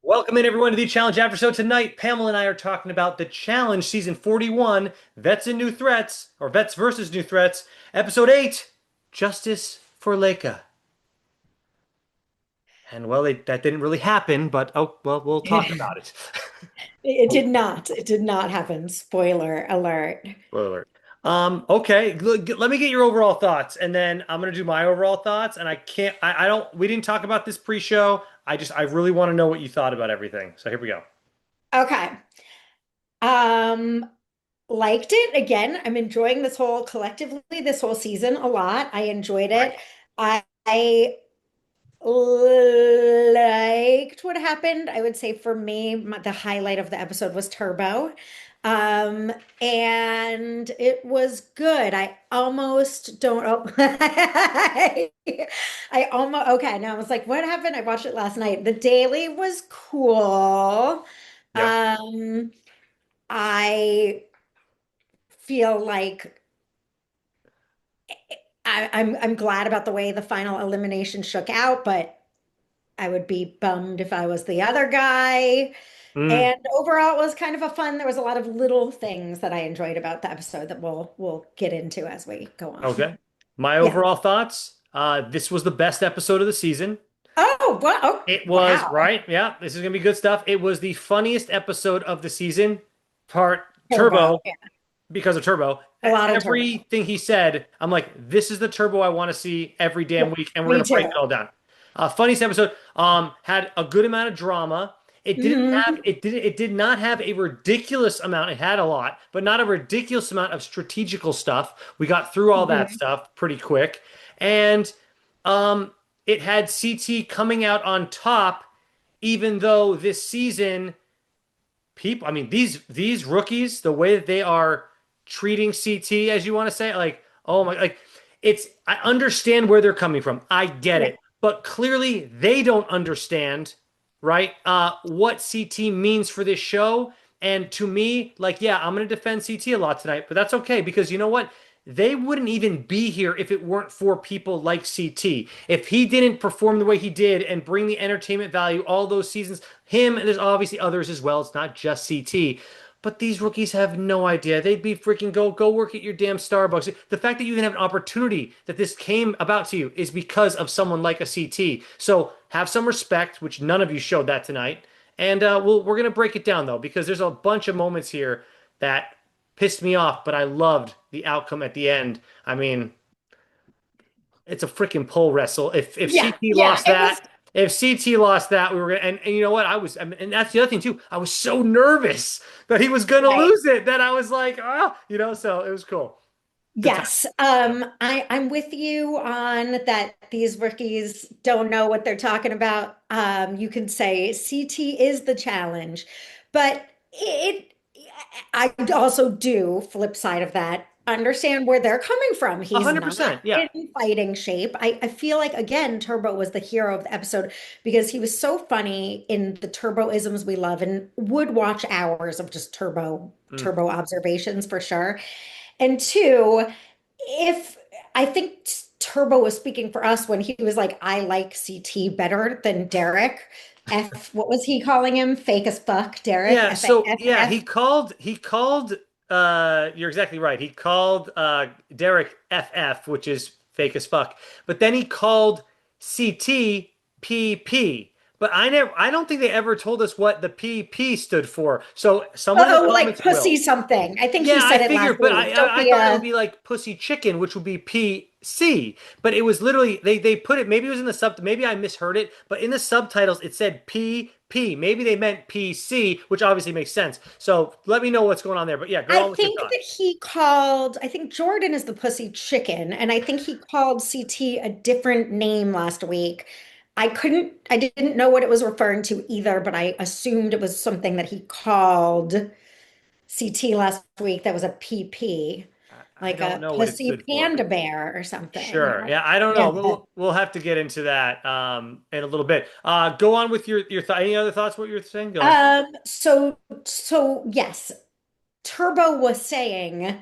Welcome in everyone to the Challenge After Show. Tonight, Pamela and I are talking about the Challenge Season 41, Vets and New Threats, or Vets versus New Threats, Episode 8, Justice for Leica. And well, that didn't really happen, but oh, well, we'll talk about it. It did not. It did not happen. Spoiler alert. Spoiler alert. Okay, let me get your overall thoughts, and then I'm gonna do my overall thoughts. And I don't, we didn't talk about this pre-show. I really want to know what you thought about everything. So here we go. Okay. Um, Liked it. Again, I'm enjoying this whole season a lot. I enjoyed Right. it. I liked what happened. I would say for me, the highlight of the episode was Turbo. Um, and it was good. I almost don't. Oh, I almost okay. Now I was like, what happened? I watched it last night. The Daily was cool. Yeah. Um, I feel like I'm glad about the way the final elimination shook out, but I would be bummed if I was the other guy. Mm, And overall, it was kind of a fun. There was a lot of little things that I enjoyed about the episode that we'll get into as we go on. okay. My Yeah. overall thoughts. This was the best episode of the season. Oh, wow. Oh, It was, wow. right? Yeah, this is gonna be good stuff. It was the funniest episode of the season, part Turbo. Turbo, Yeah. because of Turbo. A lot of turbo. Everything he said, I'm like, this is the Turbo I want to see every Yeah. damn week, and we're Me gonna break too. it all down. Funniest episode, had a good amount of drama. Hmm. It did not have a ridiculous amount. It had a lot, but not a ridiculous amount of strategical stuff. We got through all that Hmm. stuff pretty quick. And um, it had CT coming out on top, even though this season, people, I mean, these rookies, the way that they are treating CT, as you want to say, like, oh my, like, I understand where they're coming from. I get Yeah. it. But clearly they don't understand, right? What CT means for this show. And to me, like, yeah, I'm going to defend CT a lot tonight, but that's okay because you know what? They wouldn't even be here if it weren't for people like CT. If he didn't perform the way he did and bring the entertainment value all those seasons, him, and there's obviously others as well. It's not just CT. But these rookies have no idea. They'd be freaking go work at your damn Starbucks. The fact that you even have an opportunity that this came about to you is because of someone like a CT. So have some respect, which none of you showed that tonight. And we're gonna break it down though, because there's a bunch of moments here that pissed me off, but I loved the outcome at the end. I mean, it's a freaking pole wrestle. If Yeah. CT Yeah. lost It was that, if CT lost that, we were gonna and you know what? And that's the other thing too. I was so nervous that he was gonna right. lose it that I was like, so it was cool. Good time. Yes, I'm with you on that. These rookies don't know what they're talking about. You can say CT is the challenge, but I also do, flip side of that, understand where they're coming from. He's not 100%. Yeah. in fighting shape. I feel like, again, Turbo was the hero of the episode because he was so funny in the Turboisms we love and would watch hours of just Mm. Turbo observations for sure. And two, if I think Turbo was speaking for us when he was like, I like CT better than Derek. What was he calling him? Fake as fuck, Derek. Yeah, so yeah, F. he called you're exactly right. He called Derek FF, which is fake as fuck. But then he called CT PP. But I don't think they ever told us what the PP stood for. So someone in the Oh, like comments pussy will. something. I think he Yeah, I said it last figured, but week. Don't I be thought it would a be like pussy chicken, which would be PC. But it was literally they put it. Maybe it was in the maybe I misheard it, but in the subtitles it said PP. Maybe they meant PC, which obviously makes sense. So let me know what's going on there. But yeah, go I on with your think thought. that he called, I think Jordan is the pussy chicken, and I think he called CT a different name last week. I didn't know what it was referring to either, but I assumed it was something that he called CT last week that was a PP, I like don't a know what it pussy stood for, but panda bear or something. sure. Yeah, I don't Yeah. know. We'll have to get into that in a little bit. Go on with your thought. Any other thoughts? What you were saying? Go on. So yes, Turbo was saying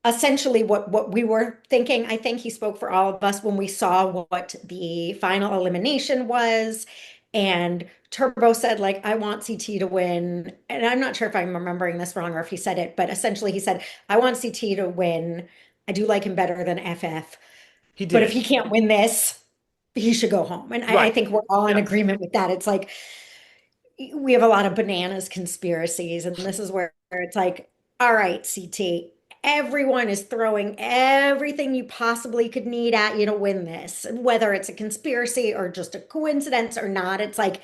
essentially what we were thinking. I think he spoke for all of us when we saw what the final elimination was. And Turbo said, like, I want CT to win. And I'm not sure if I'm remembering this wrong or if he said it, but essentially he said, I want CT to win. I do like him better than FF. He But if did. he can't win this, he should go home. And I Right. think we're all in Yeah. agreement with that. It's like we have a lot of bananas conspiracies, and this is where it's like, all right, CT, everyone is throwing everything you possibly could need at you to win this, whether it's a conspiracy or just a coincidence or not. It's like,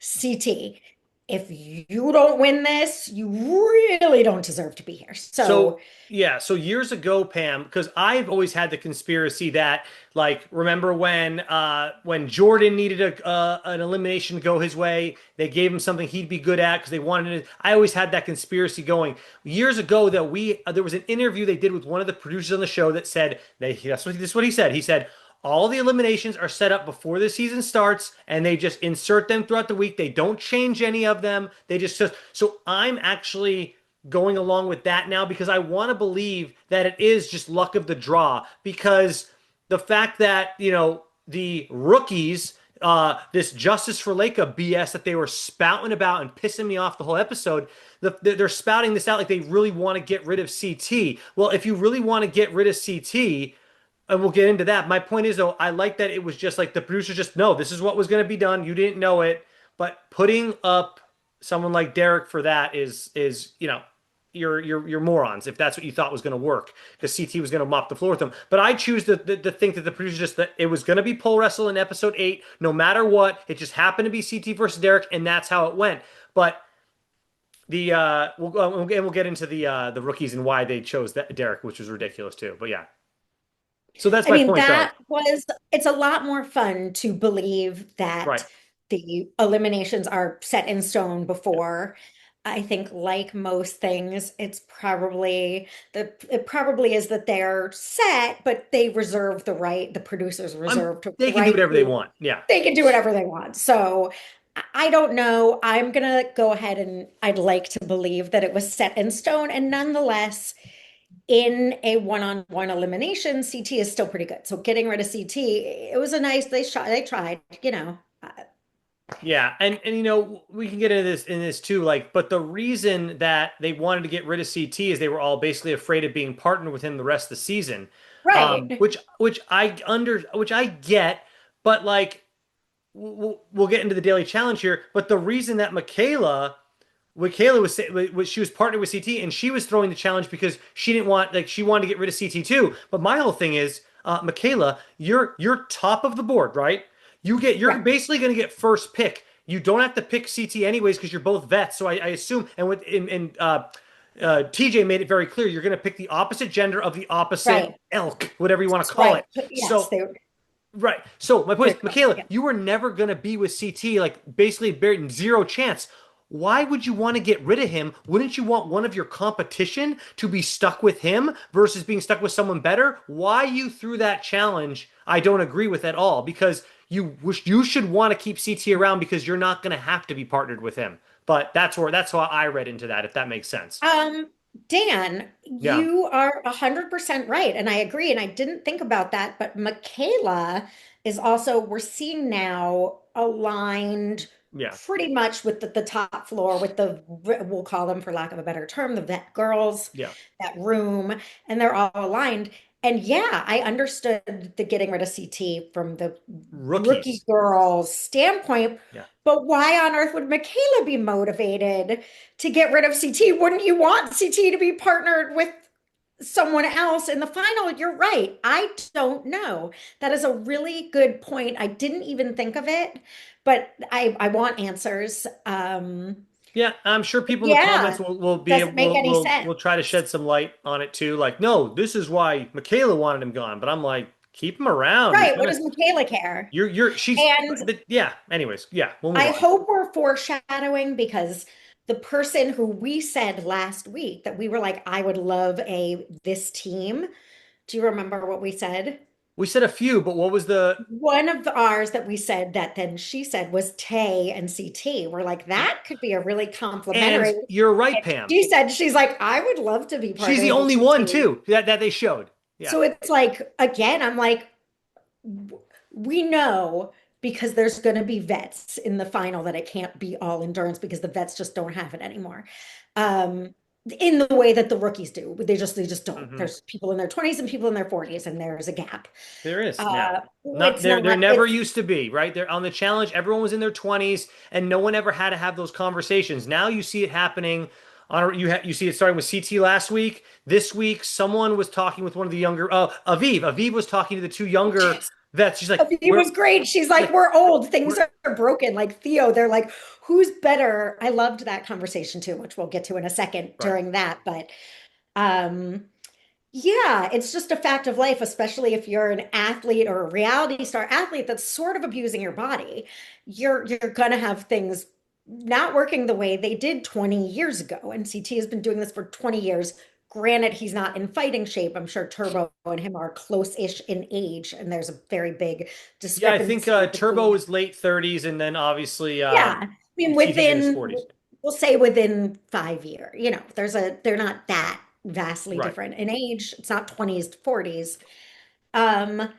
CT, if you don't win this, you really don't deserve to be here. So, So yeah, so years ago, Pam, because I've always had the conspiracy that, like, remember when Jordan needed an elimination to go his way, they gave him something he'd be good at because they wanted it. I always had that conspiracy going. Years ago, that we there was an interview they did with one of the producers on the show that said this is what he said. He said all the eliminations are set up before the season starts, and they just insert them throughout the week. They don't change any of them. They just so I'm actually going along with that now because I want to believe that it is just luck of the draw because the fact that, the rookies, this Justice for Leica BS that they were spouting about and pissing me off the whole episode, they're spouting this out like they really want to get rid of CT. Well, if you really want to get rid of CT, and we'll get into that. My point is, though, I like that it was just like the producers just know this is what was going to be done. You didn't know it, but putting up someone like Derek for that is you're morons if that's what you thought was going to work because CT was going to mop the floor with them. But I choose to think that the producers just that it was going to be pole wrestle in episode 8, no matter what. It just happened to be CT versus Derek, and that's how it went. But we'll get into the rookies and why they chose that Derek, which was ridiculous too. But yeah, so that's I my mean, point though. it's a lot more fun to believe Right. that the eliminations are set in stone before. I think, like most things, it probably is that they're set, but they reserve the right, the producers reserve the They can do right whatever they to, want. Yeah. they can do whatever they want. So I don't know. I'm gonna go ahead and I'd like to believe that it was set in stone, and nonetheless in a one-on-one elimination, CT is still pretty good. So getting rid of CT, it was a nice, they tried, you know. Yeah, and we can get into this in this too. Like, but the reason that they wanted to get rid of CT is they were all basically afraid of being partnered with him the rest of the season. Right. Which I get, but like we'll get into the daily challenge here. But the reason that Michaela was she was partnered with CT and she was throwing the challenge because she didn't want like she wanted to get rid of CT too. But my whole thing is, Michaela, you're top of the board, right? You're Right. basically going to get first pick. You don't have to pick CT anyways because you're both vets. So I assume TJ made it very clear you're going to pick the opposite gender of the opposite Right. elk, whatever you want to call Right. it. Yes, So right. So my point they're is, Michaela, yeah. you were never going to be with CT, like basically buried zero chance. Why would you want to get rid of him? Wouldn't you want one of your competition to be stuck with him versus being stuck with someone better? Why you threw that challenge, I don't agree with at all because you should want to keep CT around because you're not going to have to be partnered with him. But that's how I read into that, if that makes sense. Um, Dan, Yeah. you are 100% right, and I agree. And I didn't think about that, but Michaela is also, we're seeing now aligned Yeah. pretty much with the top floor, with we'll call them, for lack of a better term, the vet girls, Yeah. that room, and they're all aligned. And yeah, I understood the getting rid of CT from the rookie Rookies. girls standpoint, Yeah. but why on earth would Michaela be motivated to get rid of CT? Wouldn't you want CT to be partnered with someone else in the final? You're right. I don't know. That is a really good point. I didn't even think of it, but I want answers. Yeah, I'm sure people in the comments Yeah, will be doesn't make any will sense. try to shed some light on it too. Like, no, this is why Michaela wanted him gone. But I'm like, keep him around. He's Right. What gonna does Michaela care? she's And yeah. Anyways, yeah, we'll move I on. hope we're foreshadowing, because the person who we said last week that we were like, I would love this team. Do you remember what we said? We said a few, but what was the One of ours that we said that then she said was Tay and CT. We're like, that could be a really and complimentary. you're right, And Pam. she said, she's like, I would love to be She's the partnered with only one CT. too that they showed. Yeah. So it's like, again, I'm like, we know because there's going to be vets in the final that it can't be all endurance because the vets just don't have it anymore. Um, in the way that the rookies do. They just don't. Hmm. There's people in their 20s and people in their 40s, and there's a gap. There is now. Uh, Not it's there not, never it's used to be, right? There on the challenge, everyone was in their 20s and no one ever had to have those conversations. Now you see it happening you see it starting with CT last week. This week someone was talking with one of the younger Aviv was talking to the two younger vets. She's like, It was great. She's she's like, like we're old. Things we're are broken. Like Theo, they're like, who's better? I loved that conversation too, which we'll get to in a second right. during that. But um, yeah, it's just a fact of life, especially if you're an athlete or a reality star athlete that's sort of abusing your body. You're gonna have things not working the way they did 20 years ago. And CT has been doing this for 20 years. Granted, he's not in fighting shape. I'm sure Turbo and him are close-ish in age, and there's a very big Yeah, I think discrepancy Turbo between, is late 30s and then obviously yeah. I mean, CT's in his within, 40s. we'll say within 5 year, they're not that vastly Right. different in age. It's not 20s to 40s. Um,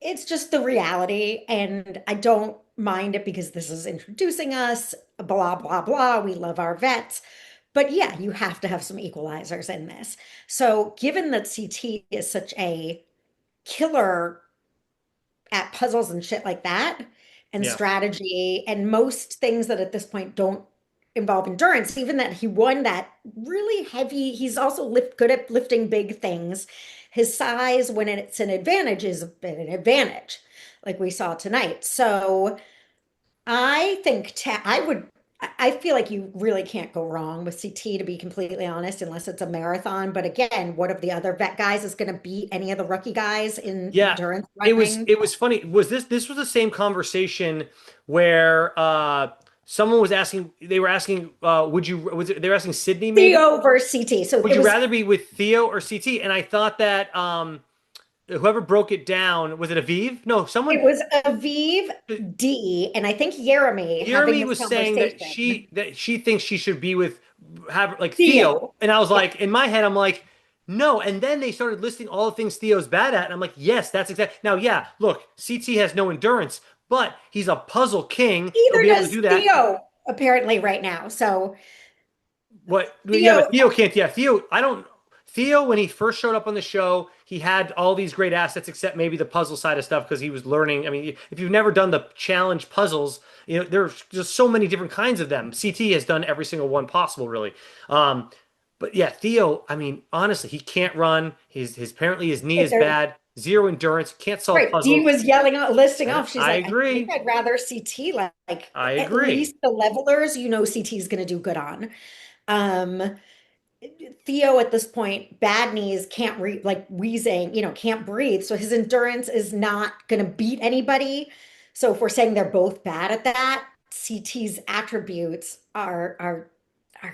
it's just the reality, and I don't mind it because this is introducing us, blah, blah, blah. We love our vets. But yeah, you have to have some equalizers in this. So, given that CT is such a killer at puzzles and shit like that, and Yeah. strategy, and most things that at this point don't involve endurance, even that he won that really heavy, he's also good at lifting big things. His size, when it's an advantage, is an advantage, like we saw tonight. So I think I would. I feel like you really can't go wrong with CT, to be completely honest, unless it's a marathon. But again, what of the other vet guys is going to beat any of the rookie guys in Yeah, endurance it was running? it was funny. This was the same conversation where someone was asking they were asking would you was it they were asking Sydney maybe Theo versus CT. So would it you was rather be with Theo or CT? And I thought that whoever broke it down was it Aviv? No, it someone was Aviv D, and I think Jeremy having Jeremy this was saying that conversation. she thinks she should be with have like Theo. Theo. And I was Yeah. like in my head I'm like no, and then they started listing all the things Theo's bad at, and I'm like, yes, that's exactly. Now, yeah, look, CT has no endurance, but he's a puzzle king. He'll Either be able to does do that. Theo apparently right now. So What? Yeah, but Theo, Theo can't. Yeah, Theo. I don't. Theo, when he first showed up on the show, he had all these great assets, except maybe the puzzle side of stuff because he was learning. I mean, if you've never done the challenge puzzles, there's just so many different kinds of them. CT has done every single one possible, really. Um, but yeah, Theo. I mean, honestly, he can't run. His apparently his knee is they're bad. Zero endurance. Can't solve right. Dee puzzles. was yelling out, listing And off. She's I like, I think agree. I'd rather CT, like I at agree. least the levelers, CT is going to do good on. Um, Theo at this point, bad knees, can't like wheezing, can't breathe. So his endurance is not going to beat anybody. So if we're saying they're both bad at that, CT's attributes are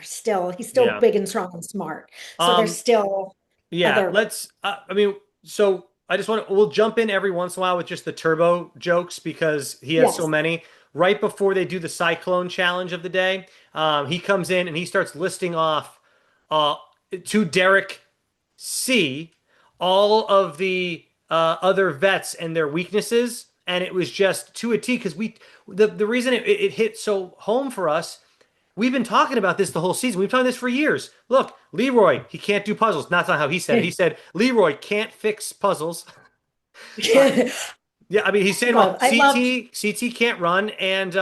still, he's still Yeah. big and strong and smart. So there's Um, still Yeah, other, let's. I mean, so I just want to. We'll jump in every once in a while with just the turbo jokes because he has so yes. many. Right before they do the Cyclone challenge of the day, he comes in and he starts listing off uh, to Derek C all of the other vets and their weaknesses, and it was just to a T because the reason it hit so home for us. We've been talking about this the whole season. We've done this for years. Look, Leroy, he can't do puzzles. That's not how he said it. He said Leroy can't fix puzzles. Uh, yeah, I mean he's saying all I loved, CT can't run and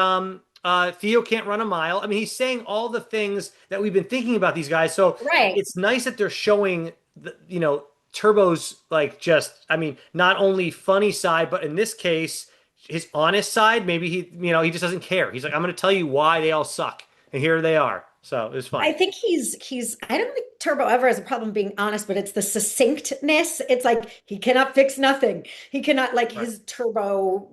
Theo can't run a mile. I mean he's saying all the things that we've been thinking about these guys. So right. it's nice that they're showing Turbo's like just I mean not only funny side, but in this case his honest side. Maybe he just doesn't care. He's like I'm going to tell you why they all suck, and here they are. So it was I funny. think he's I don't think Turbo ever has a problem being honest, but it's the succinctness. It's like he cannot fix nothing. He cannot, like, Right. his Turbo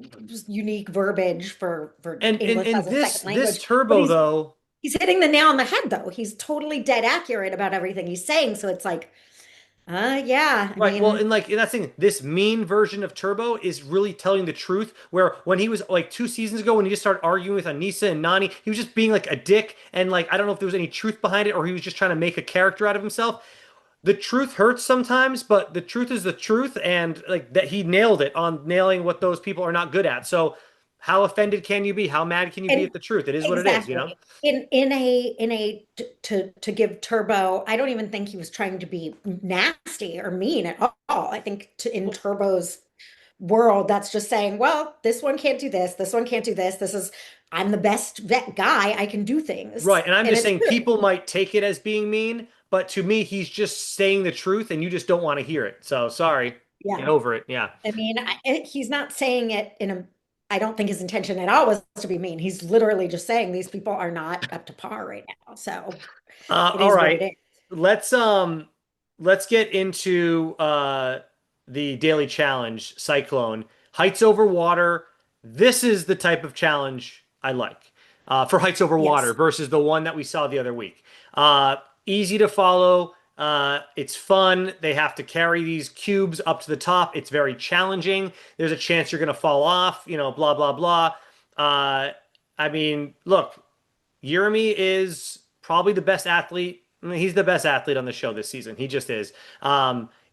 unique verbiage for And in English in as a this second this language. But Turbo though, he's hitting the nail on the head though. He's totally dead accurate about everything he's saying. So it's like, yeah, I right? Well, mean, and like and that's the thing. This mean version of Turbo is really telling the truth. Where when he was like 2 seasons ago, when he just started arguing with Anissa and Nani, he was just being like a dick, and like I don't know if there was any truth behind it, or he was just trying to make a character out of himself. The truth hurts sometimes, but the truth is the truth, and like that he nailed it on nailing what those people are not good at. So how offended can you be? How mad can you be And at the truth? It is what it is, you know? exactly. To give Turbo, I don't even think he was trying to be nasty or mean at all. I think in Well, Turbo's world, that's just saying, well, this one can't do this, this one can't do this. I'm the best vet guy. I can do things. right. And I'm And just it's saying true. people might take it as being mean, but to me, he's just saying the truth and you just don't want to hear it. So sorry. Get Yeah. over it. Yeah. I mean, he's not saying it in a, I don't think his intention at all was to be mean. He's literally just saying these people are not up to par right now. So it All is what it right. is. Let's um let's get into the daily challenge, Cyclone. Heights over water. This is the type of challenge I like. For heights over water Yes. versus the one that we saw the other week. Easy to follow. It's fun. They have to carry these cubes up to the top. It's very challenging. There's a chance you're going to fall off, blah, blah, blah. I mean, look, Jeremy is probably the best athlete. I mean, he's the best athlete on the show this season. He just is.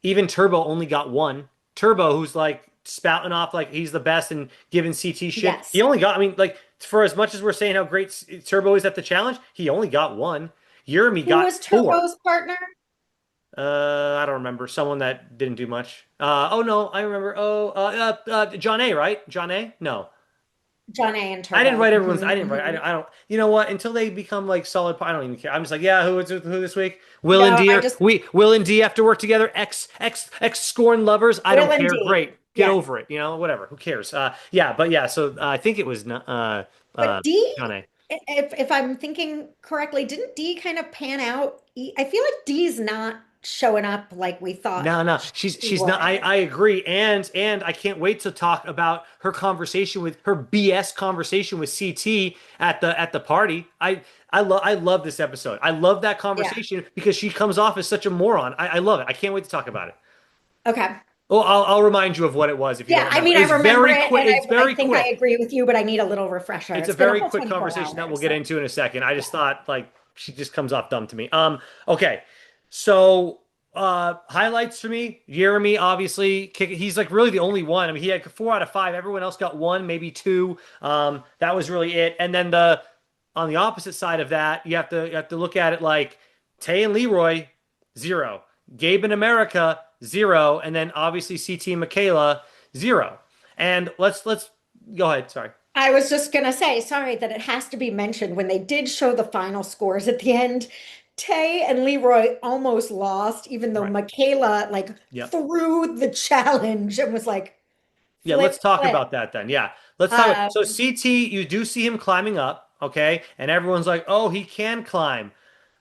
Even Turbo only got one. Turbo, who's like spouting off like he's the best and giving CT shit. He Yes. only got, I mean, like, for as much as we're saying how great Turbo is at the challenge, he only got one. Jeremy Who got was four. Turbo's partner? I don't remember. Someone that didn't do much. Oh no, I remember. John A, right? John A? No. John A. and I didn't Turbo. write everyone's. I Mhm, didn't write. mhm. I don't. You know what? Until they become like solid. I don't even care. I'm just like, yeah. Who this week? Will and No, D I are just we? Will and D have to work together. X scorn lovers. I Will don't and care. D. Great. Get Yes. over it. Whatever. Who cares? Yeah. But yeah. So I think it was But D, John A. if I'm thinking correctly, didn't D kind of pan out? I feel like D's not showing up like we thought No, no, she she's not. would. I agree, and I can't wait to talk about her conversation with her BS conversation with CT at the party. I love this episode. I love that Yeah. conversation because she comes off as such a moron. I love it. I can't wait to talk about it. Okay. Well, I'll remind you of what it was if you don't Yeah, I remember. mean, It I was remember very it, quick. and It's I very think I quick. agree with you, but I need a little refresher. It's a It's been a very whole quick 24 conversation that we'll hours, get so into in a second. I just thought like she just comes off dumb to me. Okay. So highlights for me, Jeremy obviously he's like really the only one. I mean, he had 4 out of 5. Everyone else got one, maybe two. That was really it. And then the on the opposite side of that, you have to look at it like Tay and Leroy, 0. Gabe and America, 0. And then obviously CT and Michaela, 0. And let's go ahead. Sorry. I was just gonna say, sorry that it has to be mentioned when they did show the final scores at the end. Tay and Leroy almost lost, even though Right. Michaela like Yep. threw the challenge and was like, Yeah, let's flip, talk flip. about that then. Yeah, let's talk. Um, So CT, you do see him climbing up, okay? And everyone's like, "Oh, he can climb."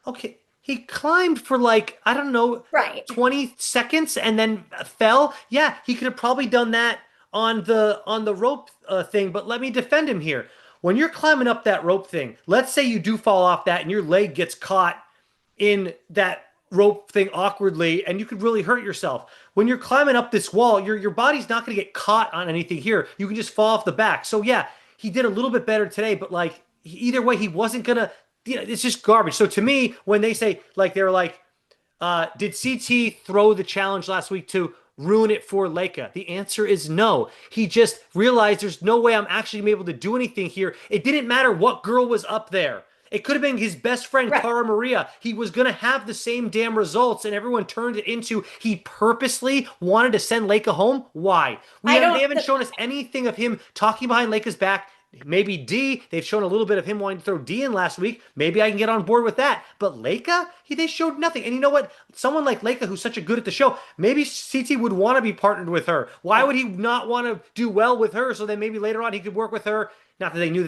Okay, he climbed for like, I don't know, right. 20 seconds and then fell. Yeah, he could have probably done that on the rope thing, but let me defend him here. When you're climbing up that rope thing, let's say you do fall off that and your leg gets caught in that rope thing awkwardly and you could really hurt yourself. When you're climbing up this wall, your body's not going to get caught on anything here. You can just fall off the back. So yeah, he did a little bit better today, but like either way, he wasn't gonna. It's just garbage. So to me, when they say like they were like, did CT throw the challenge last week to ruin it for Leica? The answer is no. He just realized there's no way I'm actually gonna be able to do anything here. It didn't matter what girl was up there. It could have been his best friend, Right. Cara Maria. He was going to have the same damn results, and everyone turned it into he purposely wanted to send Leica home. Why? I They don't haven't shown us anything of him talking behind Leica's back. Maybe D, they've shown a little bit of him wanting to throw D in last week. Maybe I can get on board with that. But Leica, they showed nothing. And you know what? Someone like Leica, who's such a good at the show, maybe CT would want to be partnered with her. Why would he not want to do well with her? So then maybe later on he could work with her. Not that they knew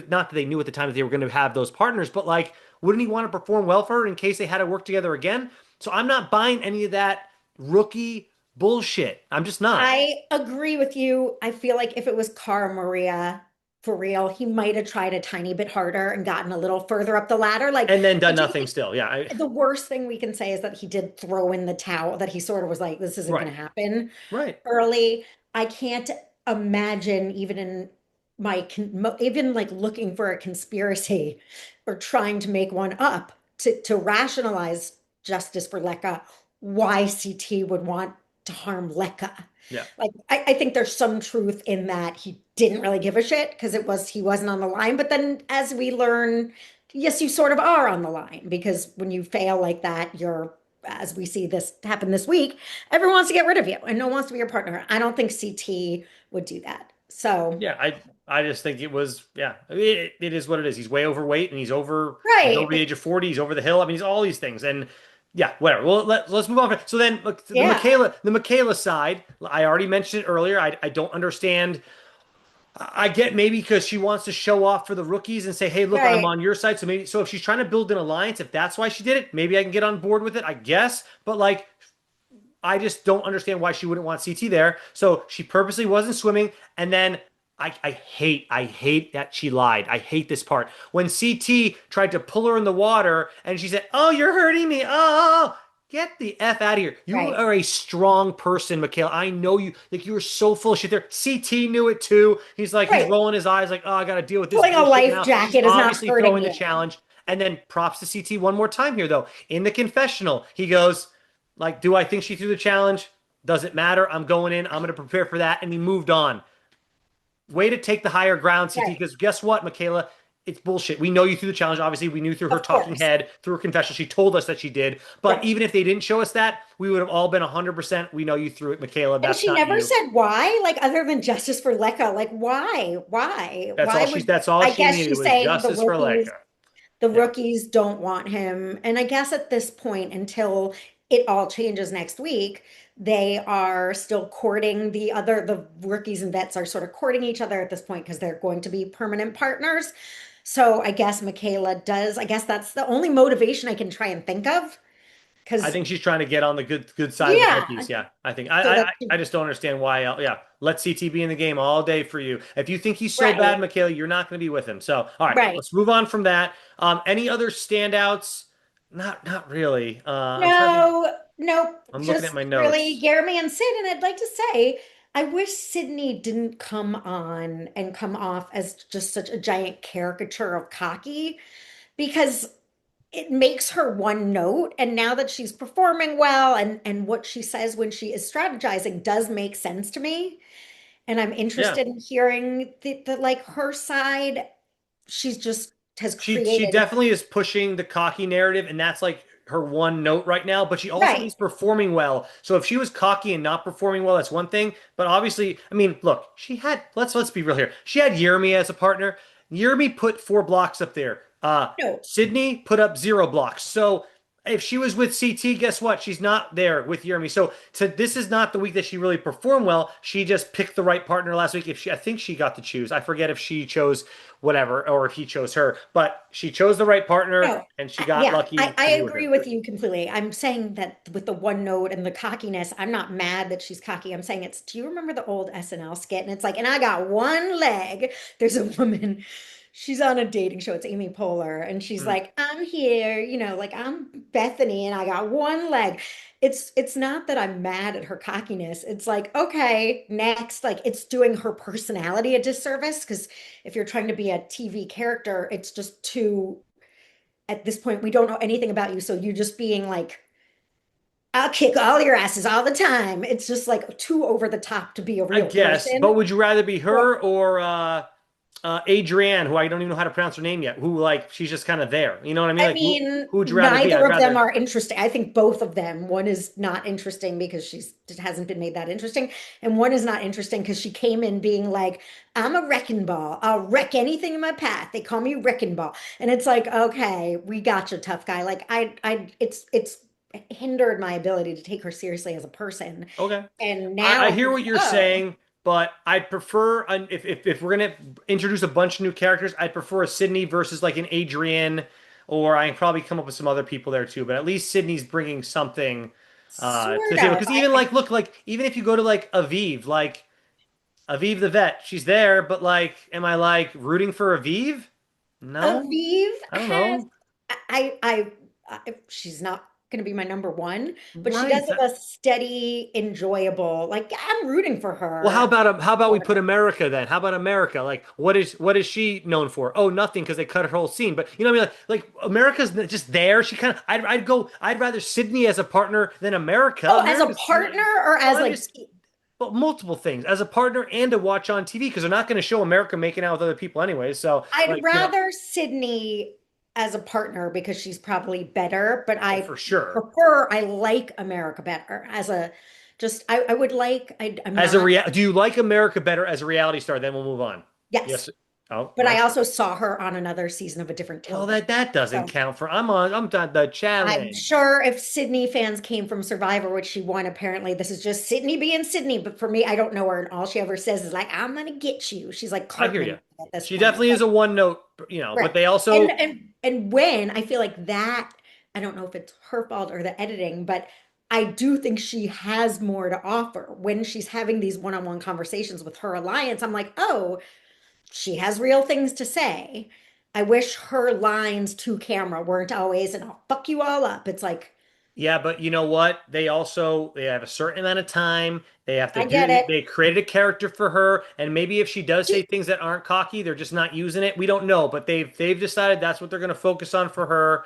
at the time that they were going to have those partners, but like, wouldn't he want to perform well for her in case they had to work together again? So I'm not buying any of that rookie bullshit. I'm just not. I agree with you. I feel like if it was Cara Maria for real, he might have tried a tiny bit harder and gotten a little further up the ladder. Like, And then I done do nothing think still. Yeah. the worst thing we can say is that he did throw in the towel, that he sort of was like, this isn't Right. going to happen Right. early. I can't imagine even in even like looking for a conspiracy or trying to make one up to rationalize justice for Lecca, why CT would want to harm Lekka. Yeah. Like I think there's some truth in that he didn't really give a shit because he wasn't on the line. But then as we learn, yes, you sort of are on the line because when you fail like that, you're as we see this happen this week, everyone wants to get rid of you and no one wants to be your partner. I don't think CT would do that. So Yeah, I just think it was yeah, it is what it is. He's way overweight and he's over the right. age of 40, he's over the hill. I mean, he's all these things. And yeah, whatever. Well, let's move on. So then look, Yeah. The Michaela side, I already mentioned it earlier. I don't understand. I get maybe because she wants to show off for the rookies and say, "Hey, look, I'm Right. on your side." So maybe if she's trying to build an alliance, if that's why she did it, maybe I can get on board with it, I guess. But like I just don't understand why she wouldn't want CT there. So she purposely wasn't swimming. And then I hate that she lied. I hate this part. When CT tried to pull her in the water and she said, "Oh, you're hurting me. Oh, get the F out of here. You Right. are a strong person, Michaela. I know you. Like, you were so full of shit there. CT knew it too. He's Right. rolling his eyes like, oh, I got to deal with this Pulling a bullshit life now. She's jacket is not obviously hurting throwing the you. challenge. And then props to CT one more time here, though. In the confessional, he goes, like, do I think she threw the challenge? Doesn't matter. I'm going in. I'm going to prepare for that. And he moved on. Way to take the higher ground, CT, Right. because guess what, Michaela? It's bullshit. We know you threw the challenge. Obviously, we knew through her Of talking course. head, through her confession. She told us that she did. But Right. even if they didn't show us that, we would have all been 100%. We know you threw it, Michaela. And That's she not never you. said why, like other than justice for Lekka. Like why? Why? Why would That's all I she guess needed she's was saying justice for Leica. the Yeah. rookies don't want him. And I guess at this point, until it all changes next week, they are still courting the rookies and vets are sort of courting each other at this point because they're going to be permanent partners. So I guess Michaela does, I guess that's the only motivation I can try and think of. I Because think she's trying to get on the good side of the yeah, bookies. Yeah, I think so that I just don't understand why. Yeah, let CT be in the game all day for you. If you think he's so bad, right, Michaela, you're not going to be with him. So, all right, right. let's move on from that. Any other standouts? Not really. I'm trying to think. No, nope. I'm looking at Just my really notes. Jeremy and Sid. And I'd like to say, I wish Sydney didn't come on and come off as just such a giant caricature of cocky because it makes her one note. And now that she's performing well and what she says when she is strategizing does make sense to me. And I'm Yeah. interested in hearing the like her side. She's just has She created. definitely is pushing the cocky narrative, and that's like her one note right now. But she also Right. is performing well. So if she was cocky and not performing well, that's one thing. But obviously, I mean, look, she had let's be real here. She had Jeremy as a partner. Jeremy put 4 blocks up there. No, Sydney put up 0 blocks. So if she was with CT, guess what? She's not there with Jeremy. So this is not the week that she really performed well. She just picked the right partner last week. If she, I think she got to choose. I forget if she chose whatever or if he chose her, but she chose the right partner no. and she got Yeah, lucky I to be with agree him. with you completely. I'm saying that with the one note and the cockiness, I'm not mad that she's cocky. I'm saying it's, do you remember the old SNL skit? And it's like, and I got one leg. There's a woman, she's on a dating show. It's Amy Poehler. And she's Mm. like, I'm here, like I'm Bethany and I got one leg. It's not that I'm mad at her cockiness. It's like, okay, next. Like it's doing her personality a disservice because if you're trying to be a TV character, it's just too at this point we don't know anything about you, so you just being like I'll kick all your asses all the time, it's just like too over the top to be a I real guess, but person. would you rather be Right. her or Adrienne, who I don't even know how to pronounce her name yet, who like she's just kind of there. You know what I mean? I Like mean, who would you rather be? neither I'd of them rather are interesting. I think both of them, one is not interesting because she's it hasn't been made that interesting, and one is not interesting because she came in being like, I'm a wrecking ball, I'll wreck anything in my path, they call me wrecking ball. And it's like, okay, we got you, tough guy. Like it's hindered my ability to take her seriously as a person. okay. And I now hear on what the you're show, saying, but I'd prefer if we're gonna introduce a bunch of new characters, I'd prefer a Sydney versus like an Adrienne, or I can probably come up with some other people there too. But at least Sydney's bringing something to the sort table. of, Because even I like look like even if you go to like Aviv the vet, she's there, but like, am I like rooting for Aviv? No, Aviv I don't has, know. I she's not. going to be my number one, but she does Right. have a steady, enjoyable, like I'm rooting for Well, her. how about we put America then? How about America? Like, what is she known for? Oh, nothing, because they cut her whole scene. But you know what I mean? Like America's just there. She kind of, I'd rather Sydney as a partner than America. Oh, as a America's too. partner or Well, as I'm like, just, well, multiple things as a partner and to watch on TV because they're not going to show America making out with other people anyway. So, I'd like, you know, rather Sydney as a partner because she's probably better, but oh, I for sure. prefer, I like America better as a, just, I would like, I'm As a not, do you like America better as a reality star? Then we'll move on. yes, Yes. Oh, but I well. also saw her on another season of a different Well, television. that doesn't So count for. I'm done the I'm challenge. sure if Sydney fans came from Survivor, which she won, apparently this is just Sydney being Sydney. But for me, I don't know her, and all she ever says is like, "I'm gonna get you." She's like I hear you. Cartman at this She point. definitely is a one note, but Right. they And also, and when I feel like that, I don't know if it's her fault or the editing, but I do think she has more to offer when she's having these one-on-one conversations with her alliance. I'm like, oh, she has real things to say. I wish her lines to camera weren't always, and I'll fuck you all up. It's like, yeah, but you know what? They have a certain amount of time. They have to I get do, it. they created a character for her, and maybe if she does say She, things that aren't cocky, they're just not using it. We don't know, but they've decided that's what they're going to focus on for her.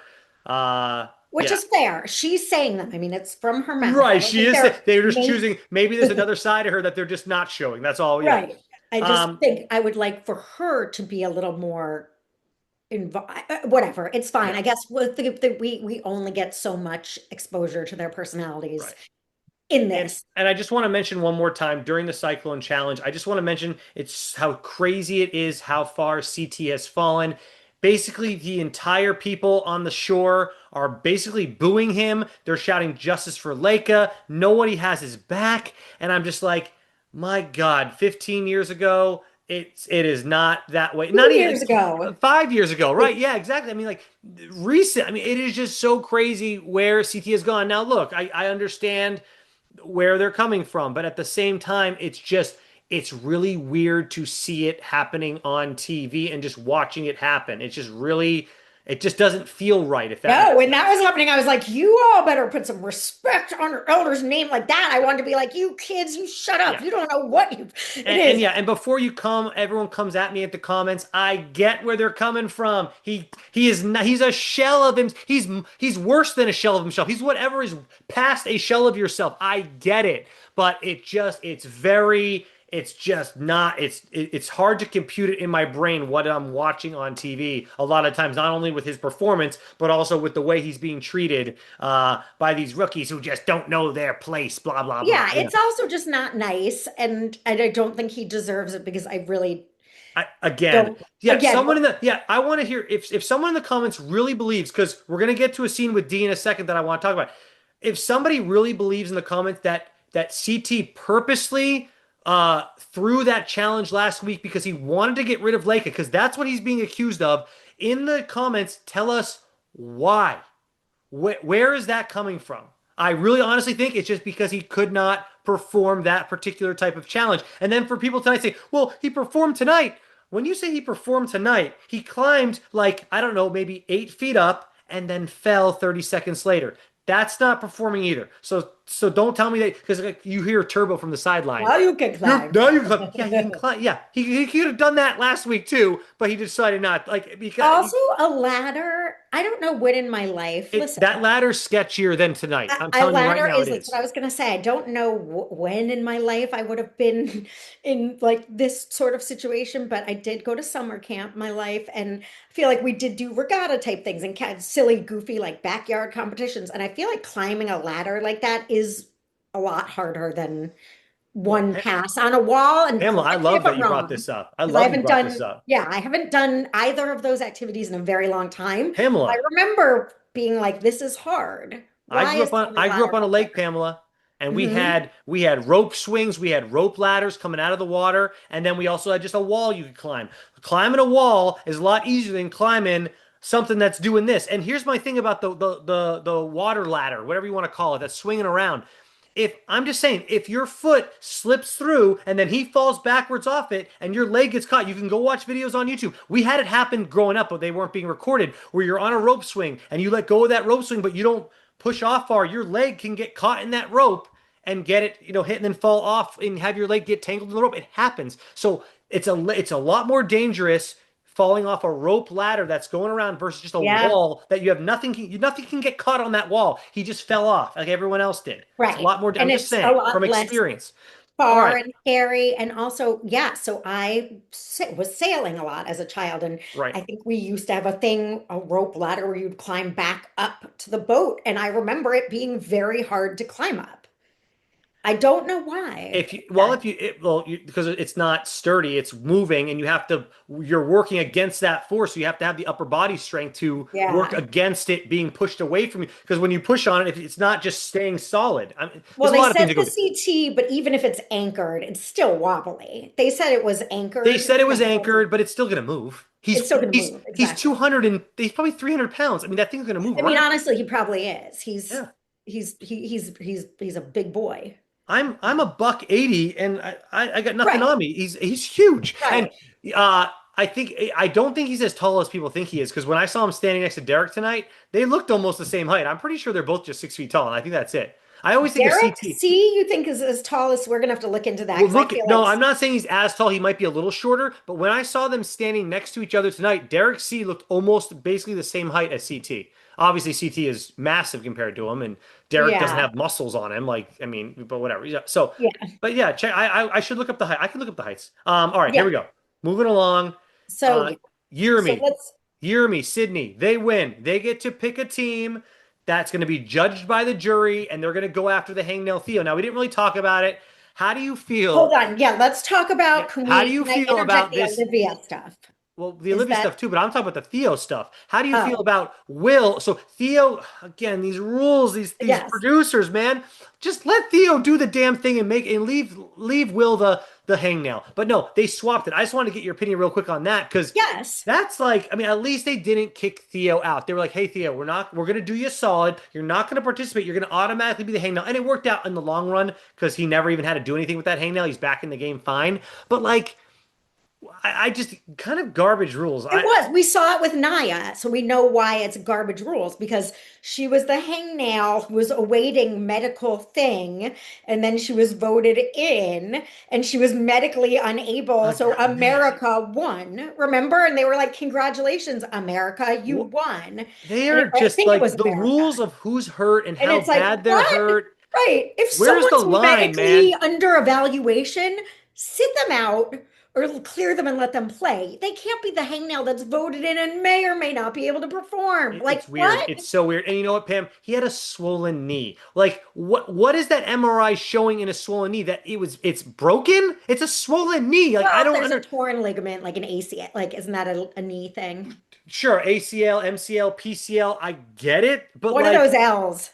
which Yeah. is fair. She's saying them. I mean, it's from her mouth. I Right, don't she think is. they're They're just main. choosing. Maybe there's another side of her that they're just not showing. That's all. Yeah. Right. I just Um. think I would like for her to be a little more involved. Whatever. It's fine. Yeah. I guess with we only get so much exposure to their personalities Right. in And this. and I just want to mention one more time during the Cyclone Challenge, I just want to mention it's how crazy it is how far CT has fallen. Basically, the entire people on the shore are basically booing him. They're shouting justice for Leica. Nobody has his back. And I'm just like, my God, 15 years ago, it is not that way. Not 2 years even ago. 5 years ago, right? Yeah, exactly. I mean, like recent. I mean, it is just so crazy where CT has gone. Now, look, I understand where they're coming from. But at the same time, it's really weird to see it happening on TV and just watching it happen. It just doesn't feel right, if that No, makes when that was sense. happening, I was like, you all better put some respect on your elder's name like that. I wanted to be like, you kids, you shut up. Yeah. You don't know what you it And is. yeah, and before you come, everyone comes at me at the comments. I get where they're coming from. He is not, he's a shell of him. He's worse than a shell of himself. He's whatever is past a shell of yourself. I get it, but it's just not it's hard to compute it in my brain what I'm watching on TV a lot of times, not only with his performance but also with the way he's being treated by these rookies who just don't know their place. Blah blah blah. Yeah, it's also just not nice, and I don't think he deserves it because I really Again, don't. yeah, Again, someone in the yeah, I want to hear if someone in the comments really believes, because we're gonna get to a scene with D in a second that I want to talk about. If somebody really believes in the comments that CT purposely threw that challenge last week because he wanted to get rid of Leica, because that's what he's being accused of, in the comments, tell us why. Where is that coming from? I really honestly think it's just because he could not perform that particular type of challenge. And then for people tonight say, well, he performed tonight. When you say he performed tonight, he climbed like, I don't know, maybe 8 feet up and then fell 30 seconds later. That's not performing either. So don't tell me that, because you hear Turbo from the sideline. now you can climb. Now you can climb. Yeah, he can climb. Yeah, he could have done that last week too, but he decided not. Like, because Also, a ladder. I don't know when in my life. Listen, that ladder's sketchier than tonight. I'm a telling you right ladder now, is it that's what is. I was gonna say. I don't know when in my life I would have been in like this sort of situation, but I did go to summer camp my life, and I feel like we did do regatta type things and kind of silly, goofy like backyard competitions. And I feel like climbing a ladder like that is a lot harder than Well, one pass on a wall. And Pamela, I correct me if love that I'm you brought wrong, this up. I because I love you haven't brought this done, up. yeah, I haven't done either of those activities in a very long time. I Pamela, remember being like, this is hard. Why is climbing a I grew ladder up on a hard? lake, Pamela, and Hmm. we had rope swings, we had rope ladders coming out of the water, and then we also had just a wall you could climb. Climbing a wall is a lot easier than climbing something that's doing this. And here's my thing about the water ladder, whatever you want to call it, that's swinging around. If I'm just saying, if your foot slips through and then he falls backwards off it and your leg gets caught, you can go watch videos on YouTube. We had it happen growing up, but they weren't being recorded, where you're on a rope swing and you let go of that rope swing, but push off far, your leg can get caught in that rope and get it, hit and then fall off and have your leg get tangled in the rope. It happens. So it's a lot more dangerous falling off a rope ladder that's going around versus just a Yeah, wall that you have nothing can get caught on that wall. He just fell off like everyone else did. It's a right. lot more. I'm And just it's a saying from lot less experience. All far right, and hairy. And also, yeah, so was sailing a lot as a child. And right. I think we used to have a thing, a rope ladder where you'd climb back up to the boat. And I remember it being very hard to climb up. I don't know why. If you well, if you it, well, you, because it's not sturdy, it's moving, and you're working against that force. So you have to have the upper body strength to work Yeah. against it being pushed away from you. Because when you push on it, if it's not just staying solid. Well, There's a they lot of things said that the go. CT, but even if it's anchored, it's still wobbly. They said it was They anchored. said it was anchored, but it's still gonna move. It's still going to move. He's Exactly. 200 and he's probably 300 pounds. I mean, that thing's gonna move I mean, around. honestly, he probably is. Yeah. He's a big boy. I'm a buck 80 and I got nothing Right. on me. He's huge. And Right. uh I don't think he's as tall as people think he is because when I saw him standing next to Derek tonight, they looked almost the same height. I'm pretty sure they're both just 6 feet tall, and I think that's it. I always think of Derek CT. C, you think is as tall as we're gonna have to look into that Well, because I look, feel like no, I'm not saying he's as tall. He might be a little shorter, but when I saw them standing next to each other tonight, Derek C looked almost basically the same height as CT. Obviously, CT is massive compared to him, and Derek doesn't yeah, have muscles on him. Like, I mean, but whatever. Yeah. So, yeah, but yeah, check. I should look up the height. I can look up the heights. All right, here yeah. we go. Moving along. So Uh, yeah. Year So me, let's year me, Sydney. They win. They get to pick a team that's going to be judged by the jury, and they're going to go after the hangnail Theo. Now, we didn't really talk about it. How do you hold feel? on. Yeah, let's talk Yeah. about How do you can I feel interject about the this? Olivia stuff? Well, the Is Olivia that stuff too, but I'm talking about the Theo stuff. How do you feel oh about Will? So Theo, again, these rules, these yes. producers, man, just let Theo do the damn thing and leave Will the hangnail. But no, they swapped it. I just wanted to get your opinion real quick on that because Yes. that's like, I mean, at least they didn't kick Theo out. They were like, hey Theo, we're gonna do you a solid. You're not gonna participate. You're gonna automatically be the hangnail, and it worked out in the long run because he never even had to do anything with that hangnail. He's back in the game fine. But like. I just kind of garbage rules. It was. We saw it with Naya, so we know why it's garbage rules because she was the hangnail who was awaiting medical thing, and then she was voted in, and she was medically unable. So Man, America won, remember? And they were like, "Congratulations, America, you won." they And are I just think it like was the America. rules of who's hurt and And how it's like, bad they're what? hurt. Right. If Where's the someone's line, medically man? under evaluation, sit them out or clear them and let them play. They can't be the hangnail that's voted in and may or may not be able to perform. Like, It's weird. what? It's so weird. And you know what, Pam? He had a swollen knee. Like, what is that MRI showing in a swollen knee? That it's broken? It's a swollen knee. Like, I Well, if don't there's a under torn ligament, like an ACL, like, isn't that a knee thing? sure, ACL, MCL, PCL, I get it, but One of those L's.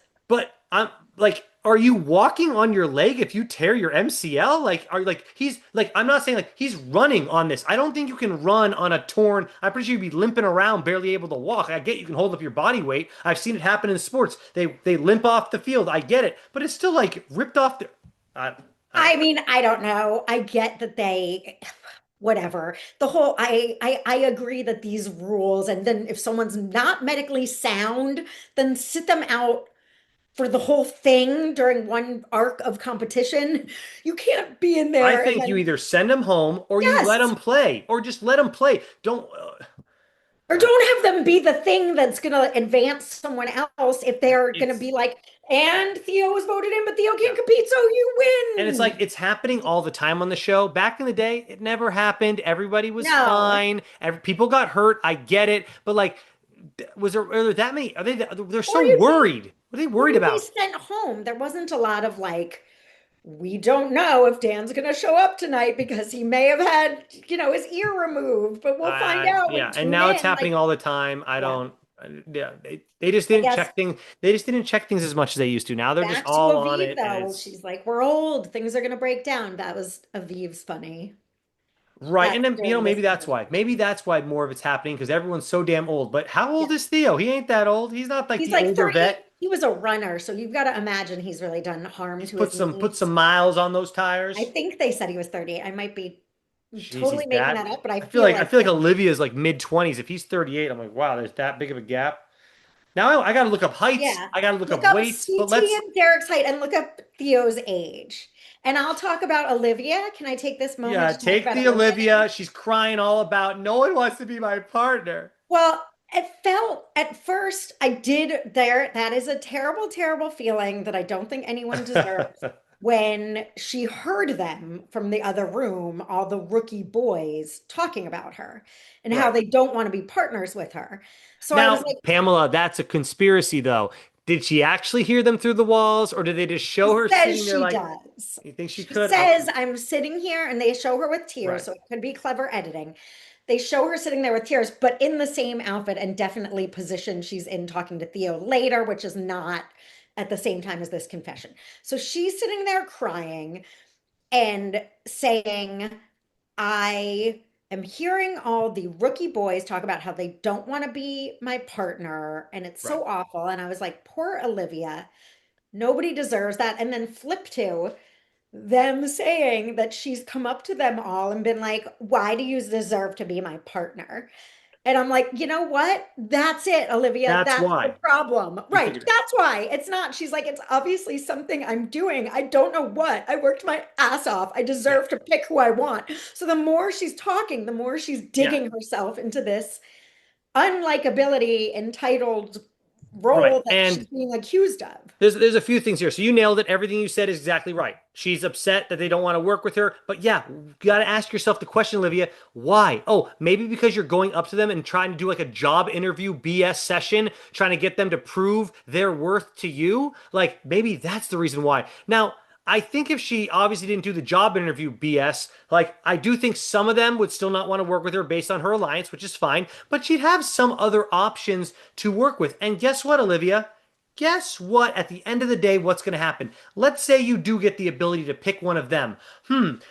I'm like, are you walking on your leg if you tear your MCL? Like, are like he's like I'm not saying like he's running on this. I don't think you can run on a torn. I'm pretty sure you'd be limping around, barely able to walk. I get you can hold up your body weight. I've seen it happen in sports. They limp off the field. I get it, but it's still like ripped off the. I, I don't I know. mean, I don't know. I get that they, whatever. The whole, I agree that these rules, and then if someone's not medically sound, then sit them out for the whole thing during one arc of competition. You can't be in I there and think you then, either send them home or you let yes, them play, or just let them play. Don't. or don't have them be the thing that's going to advance someone else if they're going to It's be like, and Theo was voted in, but Theo yeah. can't compete, so you And it's like win. it's happening all the time on the show. Back in the day, it never happened. Everybody was No. fine. People got hurt. I get it. But like, are there that many? Are they? They're Or so you'd be, worried. What are they or worried you'd be about? sent home. There wasn't a lot of like, we don't know if Dan's going to show up tonight because he may have had, his ear removed, but we'll find out Yeah. when And tune now it's in. happening Like, all the time. I yeah, don't. Yeah. They just I didn't guess check things. They just didn't check things as much as they used to. Now they're just back to all on Aviv it, and though. it's She's like, we're old. Things are going to break down. That was Aviv's funny. right. And That's then during this maybe that's season. why. Maybe that's why more of it's happening because everyone's so damn old. But how Yeah. old is Theo? He ain't that old. He's not like He's the like older 38. vet. He was a runner, so you've got to imagine he's really done harm He's to his put knees. some miles on those I tires. think they said he was 38. I might be Jeez, totally he's making that. that up, but I I feel feel like like Olivia's like mid 20s. If he's 38, I'm like, wow, there's that big of a gap. Now I got to look up heights. Yeah. I got to look Look up up weights. But CT let's and Derek's height and look up Theo's age. And I'll talk about Olivia. Can I take this moment yeah, to talk take about the Olivia now? Olivia. She's crying all about no one wants to be my partner. Well, it felt at first I did there. That is a terrible, terrible feeling that I don't think anyone deserves. When she heard them from the other room, all the rookie boys talking about her and how Right. they don't want to be partners with her. So I was Now, like, Pamela, that's a conspiracy though. Did she actually hear them through the walls or did they just she show her says sitting there she like, does. you think she She could? Okay. says, I'm sitting here, and they show her with tears, Right. so it could be clever editing. They show her sitting there with tears, but in the same outfit and definitely position she's in talking to Theo later, which is not at the same time as this confession. So she's sitting there crying and saying, I am hearing all the rookie boys talk about how they don't want to be my partner, and it's Right. so awful. And I was like, poor Olivia. Nobody deserves that. And then flip to them saying that she's come up to them all and been like, why do you deserve to be my partner? And I'm like, you know what? That's it, Olivia. That's That's the why problem. you Right. figured it. That's why. It's not. She's like, it's obviously something I'm doing. I don't know what. I worked my ass off. I Yeah. deserve to pick who I want. So the more she's talking, the more she's Yeah. digging herself into this unlikability entitled Right. role that And she's being accused of. there's a few things here. So you nailed it. Everything you said is exactly right. She's upset that they don't want to work with her. But yeah, you got to ask yourself the question, Olivia, why? Oh, maybe because you're going up to them and trying to do like a job interview BS session, trying to get them to prove their worth to you. Like maybe that's the reason why. Now, I think if she obviously didn't do the job interview BS, like I do think some of them would still not want to work with her based on her alliance, which is fine, but she'd have some other options to work with. And guess what, Olivia? Guess what? At the end of the day, what's going to happen? Let's say you do get the ability to pick one of them.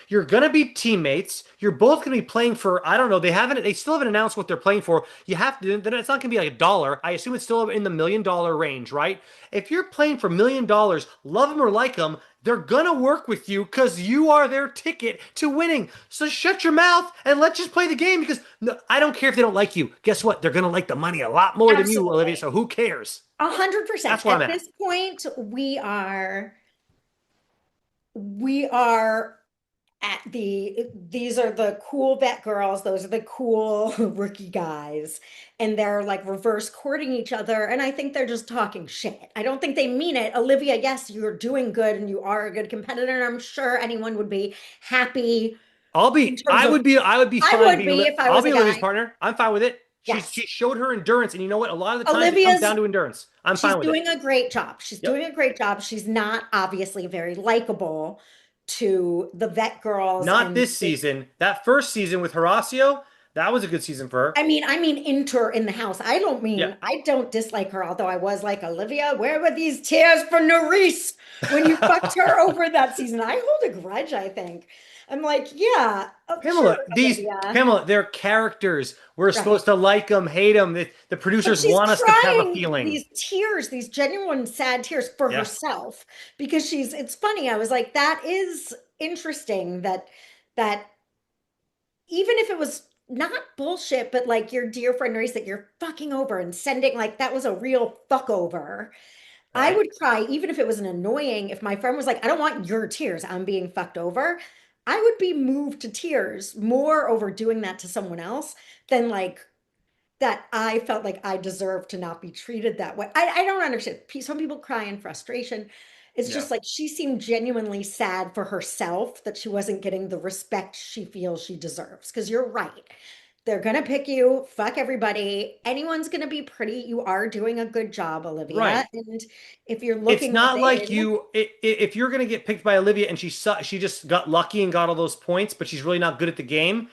You're going to be teammates. You're both going to be playing for, I don't know, they still haven't announced what they're playing for. You have to, it's not going to be like $1. I assume it's still in the $1 million range, right? If you're playing for $1 million, love them or like them, they're gonna work with you because you are their ticket to winning. So shut your mouth and let's just play the game because no, I don't care if they don't like you. Guess what? They're gonna like the money a lot more than you, Olivia. Absolutely. So who cares? 100%. That's where I'm At at. this point, we are at these are the cool vet girls, those are the cool rookie guys, and they're like reverse courting each other. And I think they're just talking shit. I don't think they mean it. Olivia, yes, you're doing good and you are a good competitor. And I'm sure anyone would be happy in terms of I would be I fine would being, be if I I'll was a be Olivia's guy. partner. I'm fine with it. She Yes. showed her endurance, and you know what? A lot of the times it comes Olivia's down to endurance. I'm She's fine with it. doing a great job. She's Yep. doing a great job. She's not obviously very likable to the vet girls Not and this season. That first season with Horacio, that was a good season for her. I mean enter in the house. Yeah. I don't dislike her, although I was like, Olivia, where were these tears for Nerys when you fucked her over that season? I hold a grudge, I think. I'm like, yeah, oh, sure, Olivia. Pamela, they're characters. We're Right. supposed to like them, hate them. The But producers she's want us to have a crying feeling. these tears, these genuine sad tears for Yeah. herself because it's funny. I was like, that is interesting that even if it was not bullshit, but like your dear friend Reese that you're fucking over and sending like that was a real fuck over. I Right. would cry even if it was an annoying, if my friend was like, I don't want your tears, I'm being fucked over. I would be moved to tears more over doing that to someone else than like that I felt like I deserved to not be treated that way. I don't understand. Some people cry in frustration. It's Yeah. just like she seemed genuinely sad for herself that she wasn't getting the respect she feels she deserves. Because you're right. They're going to pick you. Fuck everybody. Anyone's going to be pretty. You are doing a good job, Olivia. Right. And if you're It's looking not like within, you if you're gonna get picked by Olivia and she just got lucky and got all those points, but she's really not good at the game.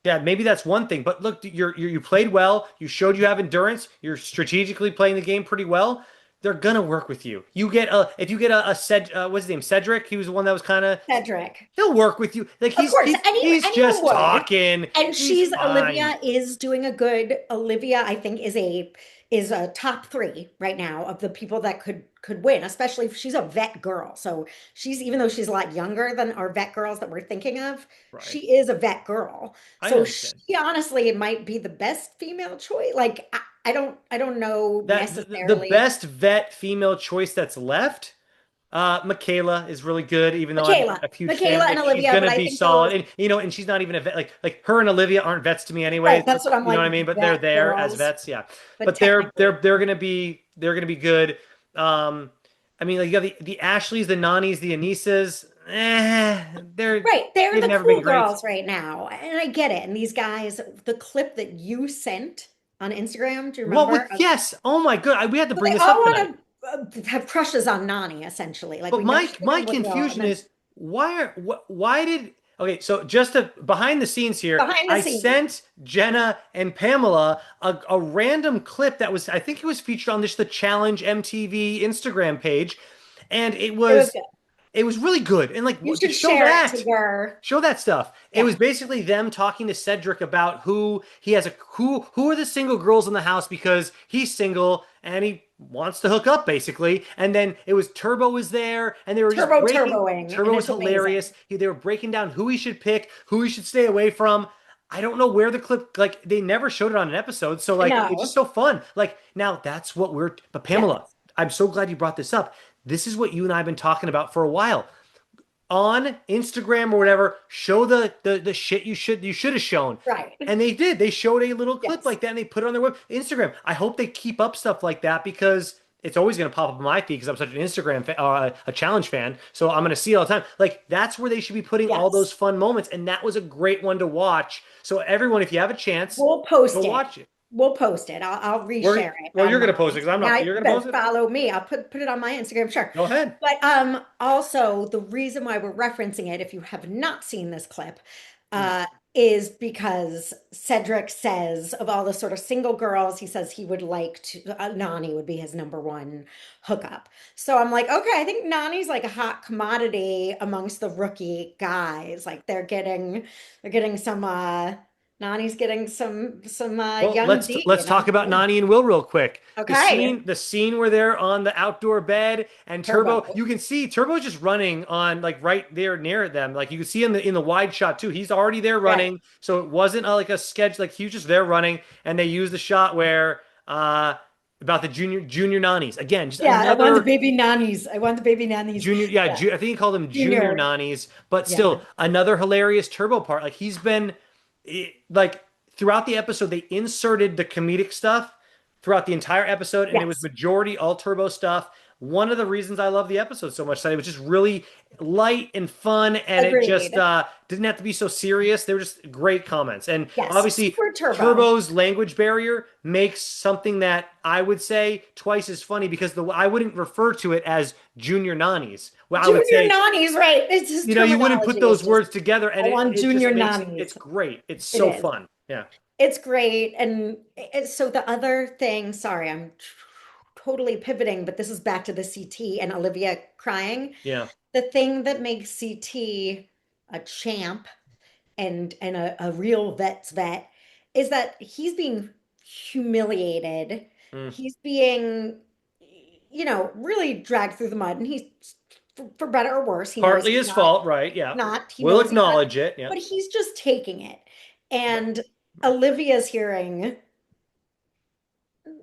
Yeah, maybe that's one thing. But look, you played well. You showed you have endurance. You're strategically playing the game pretty well. They're gonna work with you. You get a if you get what's his name, Cedric. He was the one that was kind of. Cedric. He'll work with you. Like Of course, he's anyone just would. talking. And He's she's fine. Olivia is doing a good. Olivia, I think, is a top three right now of the people that could win, especially if she's a vet girl. So she's even though she's a lot younger than our vet girls that we're thinking of, Right. she is a vet girl. I So understand. she honestly might be the best female choice. Like I don't know That the necessarily. best vet female choice that's left. Michaela is really good, even though I'm not a huge fan. Michaela and Like she's Olivia, but gonna I be think those, solid, and and she's not even a vet. Like her and Olivia aren't vets to me anyways. right, that's what I'm You know like, what I mean? But they're vet there as girls, vets, yeah. but But technically, they're gonna be good. Um, I mean, like you got the Ashleys, the Nannies, the Anisas. right, they're They've the never been cool great. girls right now. And I get it. And these guys, the clip that you sent on Instagram, do you What remember? with yes? Oh my God, we had to So bring they this all up tonight. want to have crushes on Nani, essentially. Like But we know my she's my gonna wiggle, and confusion then is why did okay, so just to, behind the scenes here, behind the I scenes, sent Jenna and Pamela a random clip that was I think it was featured on this the Challenge MTV Instagram page, and it was good. it was really good. And like You should show share it to that. your, Show that stuff. It was yeah, basically them talking to Cedric about who he has a who are the single girls in the house because he's single and he wants to hook up basically. And then it was Turbo was there and they were just breaking. turboing, Turbo and was it's amazing. hilarious. They were breaking down who he should pick, who he should stay away from. I don't know where the clip like they never showed it on an episode, so like it's just No, so fun. Like now that's what we're but Pamela, yes, I'm so glad you brought this up. This is what you and I have been talking about for a while on Instagram or whatever, show the shit you should have shown. right, And they did. They showed a little clip yes. like that and they put it on their web Instagram. I hope they keep up stuff like that because it's always going to pop up on my feed because I'm such an a challenge fan. So I'm going to see it all the time. Like that's where they should be putting all those Yes. fun moments. And that was a great one to watch. So everyone, if you have a chance, We'll go post it. watch it. We'll post it. I'll reshare it Well, on you're going my to post it because I'm Instagram. not. Now, You're you going to post better it. follow me. I'll put it on my Instagram, sure. Go ahead. But also the reason why we're referencing it, if you have not seen this clip, Mm. uh, is because Cedric says of all the sort of single girls, he says he would like to Nani would be his number one hookup. So I'm like, okay, I think Nani's like a hot commodity amongst the rookie guys. Like they're getting some Nani's getting some Well, young D, let's talk about Yeah. Nani and Will real quick. Okay. The scene where they're on the outdoor bed and Turbo, Turbo. you can see Turbo's just running on like right there near them. Like you can see in the wide shot too. He's already there Right. running, so it wasn't like a sketch. Like he was just there running, and they used the shot where about the junior Nanis again. Just Yeah, I want the another baby nannies. I want the baby nannies. junior. Yeah, Yeah. I think he called them junior Junior. Nanis, but Yeah. still another hilarious Turbo part. Like he's been like throughout the episode, they inserted the comedic stuff throughout the entire episode, and it was Yes. majority all Turbo stuff. One of the reasons I love the episode so much that it was just really light and fun, and it just Agreed. didn't have to be so serious. They were just great comments, and Yes. obviously Super turbo. Turbo's language barrier makes something that I would say twice as funny because the I wouldn't refer to it as junior nannies. Well, I would Junior say nannies, right. It's his you wouldn't put terminology is those just, words together, and I want it junior just makes it's nannies. great. It's It so is. fun. Yeah. It's great. And so the other thing, sorry, I'm totally pivoting, but this is back to the CT and Olivia crying. Yeah. The thing that makes CT a champ and a real vet's vet is that he's being humiliated. Mm. He's being, really dragged through the mud. And he's, for better or worse, he knows Partly he's his fault, right? Yeah. he We'll knows he's not, acknowledge it. Yeah. but he's just taking it. But And Olivia's hearing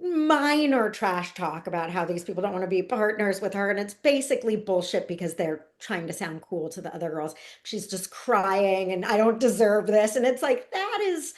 minor trash talk about how these people don't want to be partners with her. And it's basically bullshit because they're trying to sound cool to the other girls. She's just crying and I don't deserve this. And it's like, that is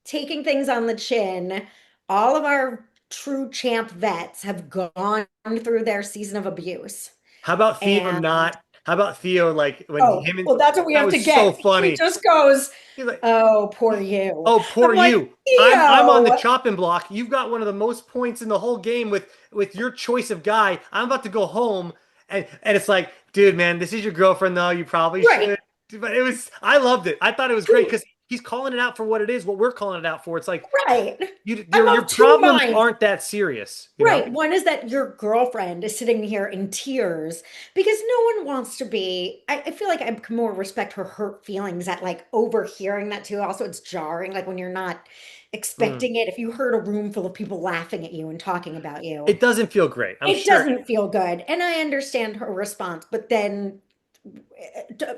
taking things on the chin. All of our true champ vets have gone through their season of abuse. how about Theo And not? How about Theo like when oh, him and well, that's what we that have to was so get. He funny. just goes, He's like, oh, poor you. "Oh, poor I'm like, you. I'm on the Theo. chopping block. You've got one of the most points in the whole game with your choice of guy. I'm about to go home, and it's like, dude, man, this is your girlfriend though. You probably Right. should." But it was, I loved it. I thought it was great because he's calling it out for what it is, what we're calling it out for. It's like Right. I'm your of two problems minds. aren't that serious, you know? Right. One is that your girlfriend is sitting here in tears because no one wants to be. I feel like I can more respect her hurt feelings at like overhearing that too. Also, it's jarring, like when you're not Mm. expecting it. If you heard a room full of people laughing at you and talking about you, It doesn't feel great. I'm it sure. doesn't feel good. And I understand her response, but then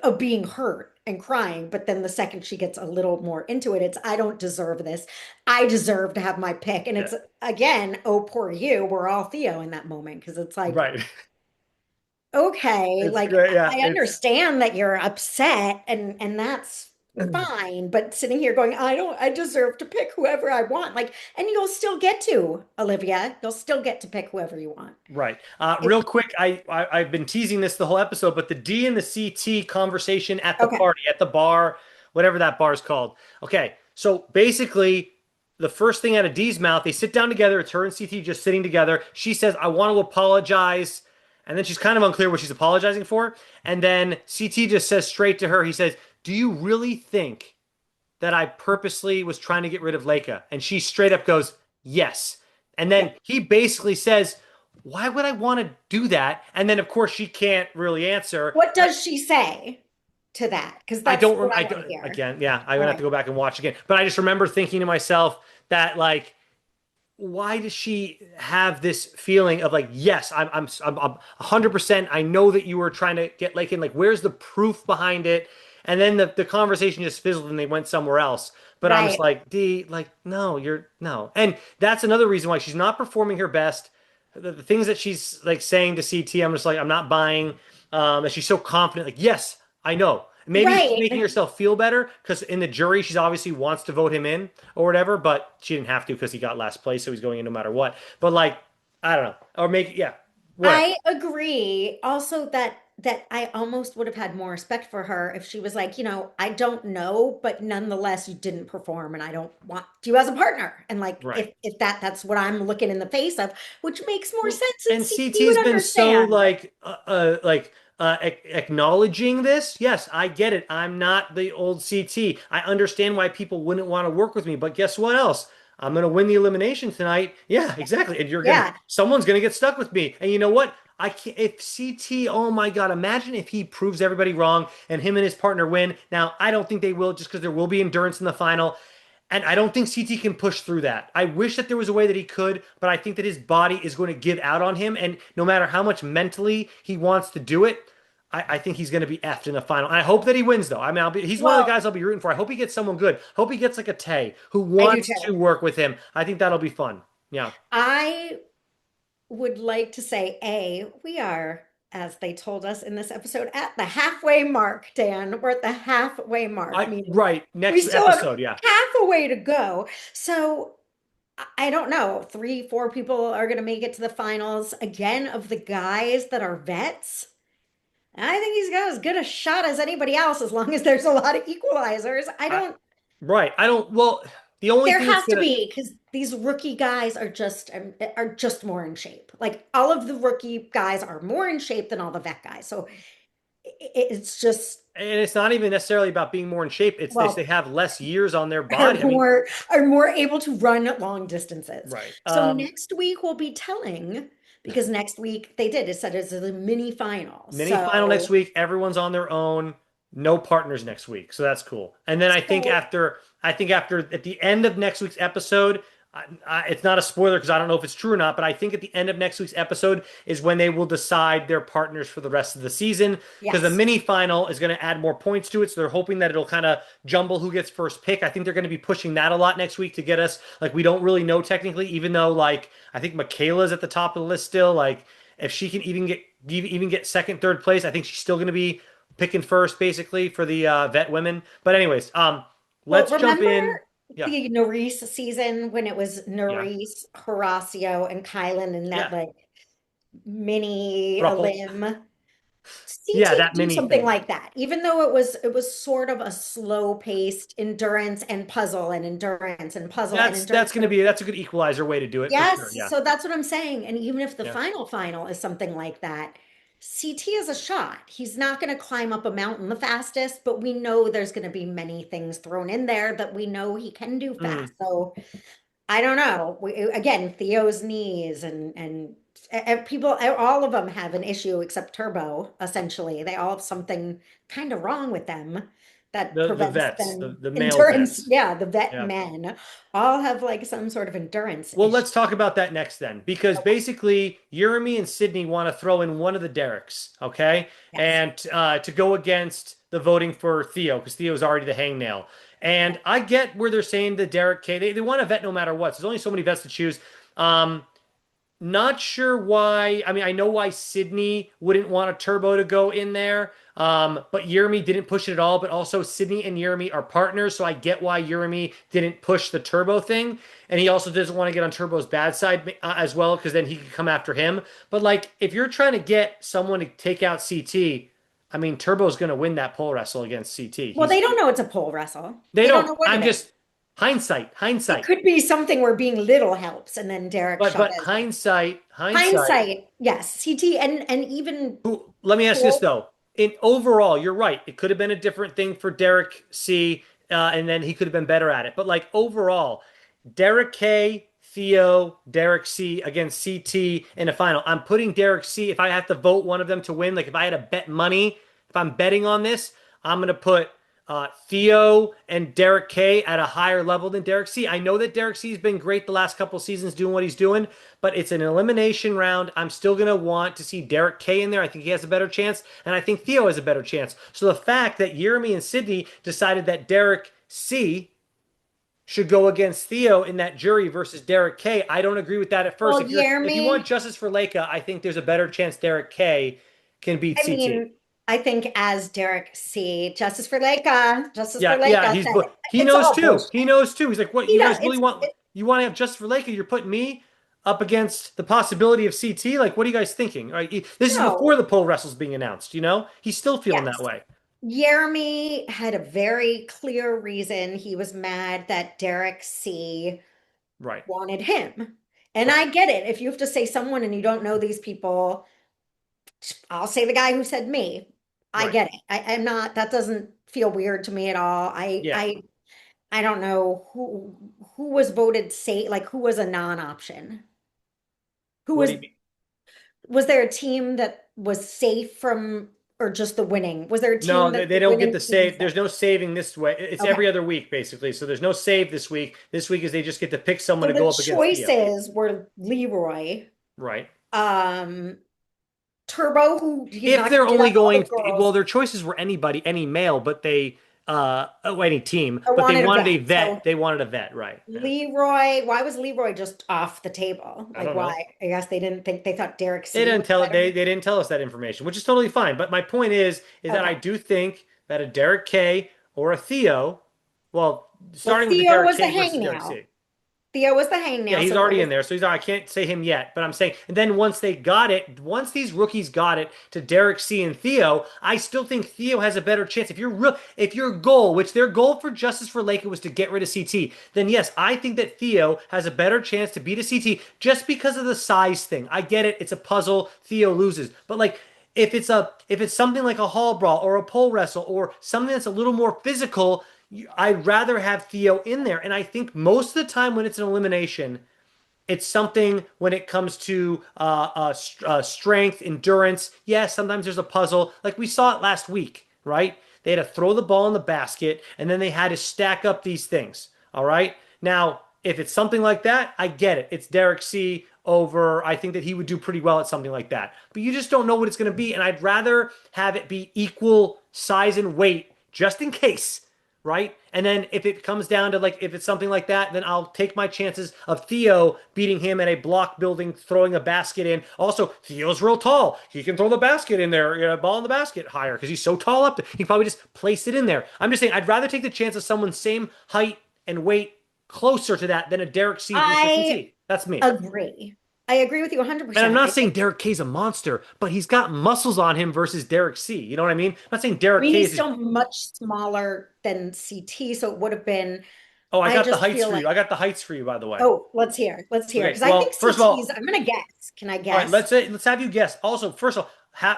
of being hurt and crying. But then the second she gets a little more into it, it's, I don't deserve this. I deserve to have my pick. And Yeah. it's again, oh, poor you. We're all Theo in that moment because it's like, Right. okay, It's like great. Yeah. I It's understand that you're upset and that's fine, but sitting here going, I deserve to pick whoever I want. Like, and you'll still get to, Olivia, you'll still get to pick whoever you want. right. If Real quick, I've been teasing this the whole episode, but the D and the CT conversation at the okay. party, at the bar, whatever that bar is called. Okay, so basically, the first thing out of D's mouth, they sit down together. It's her and CT just sitting together. She says, "I want to apologize," and then she's kind of unclear what she's apologizing for. And then CT just says straight to her, he says, "Do you really think that I purposely was trying to get rid of Leica?" And she straight up goes, "Yes." And Yeah. then he basically says, "Why would I want to do that?" And then, of course, she can't really answer. What does she say to that? Because I that's don't, what I I want to don't, hear. again, yeah, I'm All gonna have to right. go back and watch again. But I just remember thinking to myself that, like, why does she have this feeling of like, yes, I'm 100%. I know that you were trying to get Lakin. Like, where's the proof behind it? And then the conversation just fizzled and they went somewhere else. But I'm just Right. like, D, like, no, you're no. And that's another reason why she's not performing her best. The things that she's like saying to CT, I'm just like, I'm not buying. And she's so confident, like, yes, I know. Maybe she's making Right. herself feel better because in the jury, she's obviously wants to vote him in or whatever, but she didn't have to because he got last place, so he's going in no matter what. But like, I don't know, or make yeah, whatever. I agree. Also, that I almost would have had more respect for her if she was like, I don't know, but nonetheless, you didn't perform, and I don't want you as a partner. And like, Right. if that's what I'm looking in the face of, which makes more Well, sense, and and CT CT's would been so understand. acknowledging this. Yes, I get it. I'm not the old CT. I understand why people wouldn't want to work with me, but guess what else? I'm gonna win the elimination tonight. Yeah, exactly. And Yeah, someone's gonna get stuck with me. And you know what? I can't, if CT, oh my God, imagine if he proves everybody wrong and him and his partner win. Now, I don't think they will just because there will be endurance in the final. And I don't think CT can push through that. I wish that there was a way that he could, but I think that his body is going to give out on him. And no matter how much mentally he wants to do it, I think he's going to be effed in the final. And I hope that he wins, though. I mean, he's one of the well, guys I'll be rooting for. I hope he gets someone good. Hope he gets like a Tay who I do wants to too. work with him. I think that'll be fun. Yeah. I would like to say, we are, as they told us in this episode, at the halfway mark, Dan. We're at the halfway mark, meaning Right. we Next still have episode. Yeah. half a way to go. So I don't know. Three, four people are going to make it to the finals. Again, of the guys that are vets, I think he's got as good a shot as anybody else as long as there's a lot of equalizers. I I, don't, right. I don't, well, the only there thing that's has to going to, be because these rookie guys are just more in shape. Like all of the rookie guys are more in shape than all the vet guys. So it's just, and it's not even necessarily about being more in shape. It's they well, have less years on their are body. I mean, more are more able to run long distances. right. So next week will be telling because next week they did. It said it's a mini final. Mini final next So week. Everyone's on their own. No partners next week, so that's cool. And then so I think after at the end of next week's episode, it's not a spoiler because I don't know if it's true or not, but I think at the end of next week's episode is when they will decide their partners for the rest of the season because the yes. mini final is going to add more points to it. So they're hoping that it'll kind of jumble who gets first pick. I think they're going to be pushing that a lot next week to get us like we don't really know technically, even though like I think Michaela's at the top of the list still. Like if she can even get second, third place, I think she's still going to be picking first basically for the vet women. But anyways, Well, let's jump remember in. Yeah, the Nerys season when it was yeah, Nerys, Horacio, and Kylan in that yeah. like mini Thruple. limb? Yeah, CT that do mini something thing. like that, even though it was sort of a slow paced endurance and puzzle and endurance and puzzle and That's endurance. going to be that's a good equalizer way to do it for sure. Yes, Yeah, so that's what I'm saying. And even if the yeah. final is something like that, CT is a shot. He's not going to climb up a mountain the fastest, but we know there's going to be many things thrown in there that we know he can do Mm. fast. So I don't know. Again, Theo's knees and people, all of them have an issue except Turbo, essentially. They all have something kind of wrong with them. that The prevents vets, them the male endurance. vets. Yeah, the vet Yeah. men all have like some sort of endurance Well, issue. let's talk about that next then, because basically, Jeremy and Sydney want to throw in one of the Derricks, okay, Yes. and to go against the voting for Theo, because Theo's already the hangnail. Yeah. And I get where they're saying the Derrick K. They want a vet no matter what. So there's only so many vets to choose. Um, Not sure why. I mean, I know why Sydney wouldn't want a turbo to go in there. But Jeremy didn't push it at all. But also, Sydney and Jeremy are partners, so I get why Jeremy didn't push the turbo thing. And he also doesn't want to get on Turbo's bad side as well, because then he could come after him. But like, if you're trying to get someone to take out CT, I mean, Turbo's going to win that pole wrestle against CT. Well, they don't know it's a pole wrestle. They They don't don't. know what I'm it is. just hindsight, It hindsight. could be something where being little helps, and then Derek But Chavez. hindsight. Hindsight, yes. CT and even Let me ask you this Paul. though. In overall, you're right. It could have been a different thing for Derek C, and then he could have been better at it. But like overall, Derek K, Theo, Derek C against CT in a final. I'm putting Derek C. If I have to vote one of them to win, like if I had to bet money, if I'm betting on this, I'm gonna put Theo and Derek K at a higher level than Derek C. I know that Derek C has been great the last couple seasons doing what he's doing, but it's an elimination round. I'm still going to want to see Derek K in there. I think he has a better chance, and I think Theo has a better chance. So the fact that Jeremy and Sydney decided that Derek C should go against Theo in that jury versus Derek K, I don't agree with that at first. Well, If you want Jeremy, justice for Leica, I think there's a better chance Derek K can beat I CT. mean, I think as Derek C, Justice for Yeah, Leica said, he it's knows all too. bullshit. He knows too. He's like, what He you does. guys really want? You want to have justice for Leica? You're putting me up against the possibility of CT. Like, what are you guys thinking? Right? This is before No, the pole wrestle's being announced. He's still feeling that yes. way. Jeremy had a very clear reason he was mad that Derek C Right, wanted him. And right. I get it. If you have to say someone and you don't know these people, I'll say the guy who said me. I Right. get it. I'm not, that doesn't feel weird to me at all. Yeah. I don't know who was voted safe, like who was a non-option. Who What do you mean? was there a team that was safe from or just the winning? Was there a No, team they, that they the don't get winning the team save. said? There's no saving this way. It's Okay. every other week, basically. So there's no save this week. This week is they just get to pick someone So to go the up against Theo. choices were Leroy, Right. um, Turbo, who he's If not going they're to do only that to all going, the girls. well, their choices were anybody, any male, but any team, I but they wanted a wanted a vet. vet. So They wanted a vet, right? Yeah. Leroy, why was Leroy just off the table? I Like, don't know. why? I guess they didn't think they thought Derek They C didn't was tell it. better. They didn't tell us that information, which is totally fine. But my point is that I Okay. do think that a Derek K or a Theo, well, Well, starting with the Theo Derek was the K versus Derek hangnail. C. Theo was the Yeah, hangnail. he's So it already was in there, so I can't say him yet. But I'm saying, and then once these rookies got it to Derek C and Theo, I still think Theo has a better chance. If your goal, which their goal for Justice for Laker was to get rid of CT, then yes, I think that Theo has a better chance to beat a CT just because of the size thing. I get it; it's a puzzle. Theo loses, but like. If it's something like a hall brawl or a pole wrestle or something that's a little more physical, I'd rather have Theo in there. And I think most of the time when it's an elimination, it's something when it comes to strength, endurance. Yes, sometimes there's a puzzle. Like we saw it last week, right? They had to throw the ball in the basket and then they had to stack up these things. All right. Now, if it's something like that, I get it. It's Derek C over. I think that he would do pretty well at something like that. But you just don't know what it's going to be. And I'd rather have it be equal size and weight just in case, right? And then if it comes down to like if it's something like that, then I'll take my chances of Theo beating him at a block building, throwing a basket in. Also, Theo's real tall; he can throw the basket in there, ball in the basket higher because he's so tall up there. He can probably just place it in there. I'm just saying, I'd rather take the chance of someone same height and weight closer to that than a Derek C versus I CT. That's me. agree. I agree with you And I'm 100%. not saying Derek K's a monster, but he's got muscles on him versus Derek C. You know what I mean? I'm not saying I Derek mean, K he's is. still much smaller than CT, so it would have been, Oh, I I got the just heights feel for like, you. I got the heights for you, by the way. oh, let's hear. Okay. Because I think Well, first of CT's, all, I'm gonna guess. Can I all right. guess? Let's have you guess. Also, first of all,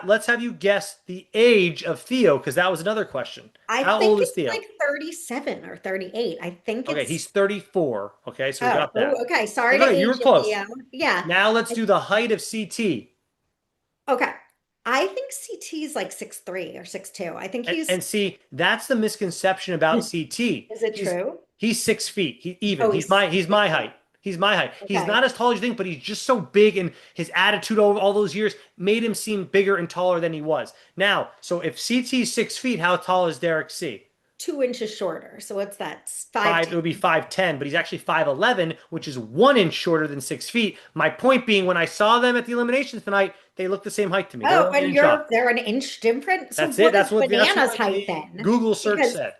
let's have you guess the age of Theo because that was another question. I How think old is it's Theo? like 37 or 38. I think Okay, he's it's, 34. Okay, so we got that. okay. Sorry That's to okay. You age were you, close. Theo. Yeah. Now let's I- do the height of CT. Okay. I think CT is like 6'3" or 6'2". I think he's, And see, that's the misconception about CT. is it true? He's 6 feet. He even Oh, he's he's six my feet. height. He's my height. He's Okay. not as tall as you think, but he's just so big, and his attitude over all those years made him seem bigger and taller than he was. Now, so if CT's 6 feet, how tall is Derek C? 2 inches shorter. So what's that? Five, it 5'10". would be 5'10", but he's actually 5'11", which is 1 inch shorter than 6 feet. My point being, when I saw them at the eliminations tonight, they look the same height to me. They're Oh, only an and inch off. they're an inch different. So That's it. what is That's Banana's what height the then? Google search Because said.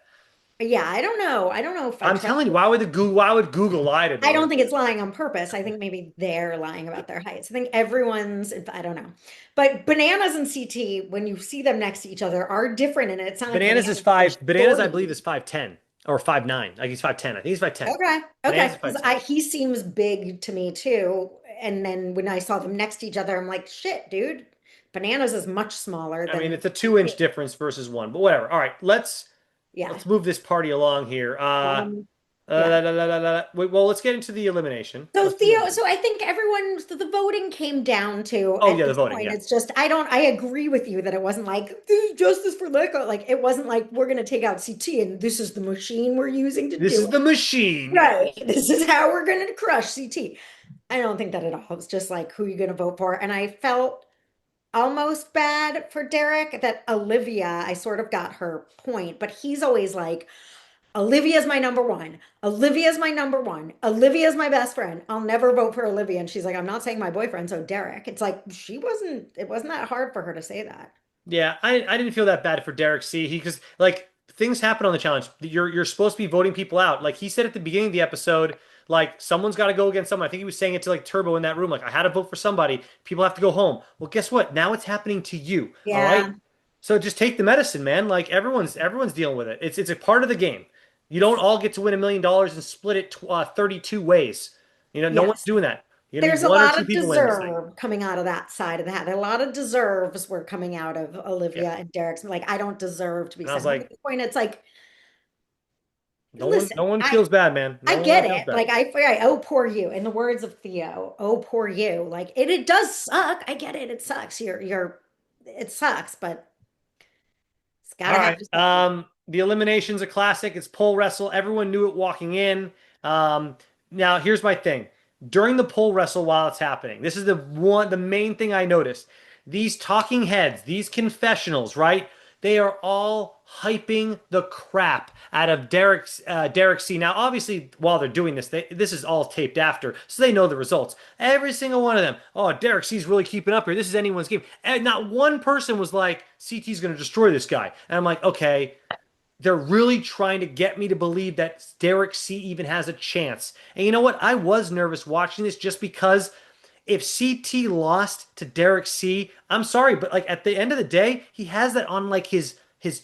yeah, I don't know. I don't know if I I'm trust. telling you, why would Google lie to I me? don't think it's lying on purpose. I think maybe they're lying about their heights. I think everyone's, I don't know. But Bananas and CT, when you see them next to each other, are different. And it's not like Bananas is Bananas I believe shorty. is 5'10" or 5'9". Like he's 5'10". I think he's 5'10". Okay. Bananas Okay. is Because 5'10". I he seems big to me too. And then when I saw them next to each other, I'm like, shit, dude. Bananas is much smaller I mean, than it's a 2 inch difference versus one, but whatever. All right, yeah. let's move this party along here. Yeah. Wait, well, let's get into the elimination. So Let's do the Theo, so elimination. I think everyone, so the voting came down to Oh at yeah, the this voting. point, Yeah, it's just, I agree with you that it wasn't like this is justice for Leko. Like it wasn't like we're gonna take out CT and this is the machine we're using to this do is it. the machine. Right. This is how we're gonna crush CT. I don't think that at all. It's just like who you gonna vote for. And I felt almost bad for Derek that Olivia, I sort of got her point, but he's always like, Olivia's my number one. Olivia's my number one. Olivia's my best friend. I'll never vote for Olivia. And she's like, I'm not saying my boyfriend, so Derek. It's like it wasn't that hard for her to say that. Yeah, I didn't feel that bad for Derek C. He because like things happen on the challenge. You're supposed to be voting people out. Like he said at the beginning of the episode, like someone's got to go against someone. I think he was saying it to like Turbo in that room. Like I had to vote for somebody. People have to go home. Well, guess what? Now it's happening to you. All right. Yeah. So just take the medicine, man. Like everyone's dealing with it. It's a part of the game. You don't all get to win $1 million and split it 32 ways. No one's Yes. doing that. You're gonna be There's a one or lot two of people winning this thing. deserve coming out of that side of the hat. A lot of deserves were coming out of Yeah. Olivia and Derek's. Like, I don't deserve to be And I was sent home. At like, the point, it's like, no listen, one I feels bad, man. I No one get feels it. bad. Like oh poor you. In the words of Theo, oh poor you. Like it does suck. I get it. It sucks. It sucks, but it's All gotta right. happen to somebody. The elimination's a classic. It's pole wrestle. Everyone knew it walking in. Now here's my thing. During the pole wrestle while it's happening, this is the main thing I noticed. These talking heads, these confessionals, right? They are all hyping the crap out of Derek C. Now, obviously, while they're doing this, this is all taped after, so they know the results. Every single one of them. Oh, Derek C's really keeping up here. This is anyone's game. And not one person was like, CT's going to destroy this guy. And I'm like, okay, they're really trying to get me to believe that Derek C even has a chance. And you know what? I was nervous watching this just because if CT lost to Derek C, I'm sorry, but like at the end of the day, he has that on like his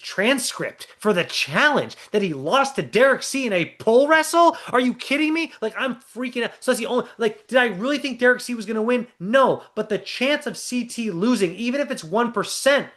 transcript for the challenge that he lost to Derek C in a pole wrestle. Are you kidding me? Like I'm freaking out. So that's the only like did I really think Derek C was going to win? No, but the chance of CT losing, even if it's 1%,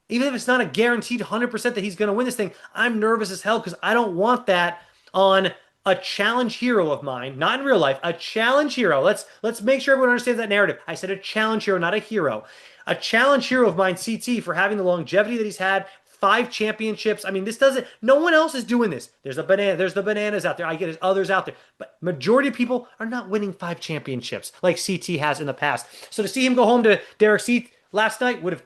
even if it's not a guaranteed 100% that he's going to win this thing, I'm nervous as hell because I don't want that on a challenge hero of mine, not in real life, a challenge hero. Let's make sure everyone understands that narrative. I said a challenge hero, not a hero. A challenge hero of mine, CT, for having the longevity that he's had, 5 championships. I mean, this doesn't. No one else is doing this. There's a banana. There's the bananas out there. I get there's others out there, but majority of people are not winning 5 championships like CT has in the past. So to see him go home to Derek C last night would have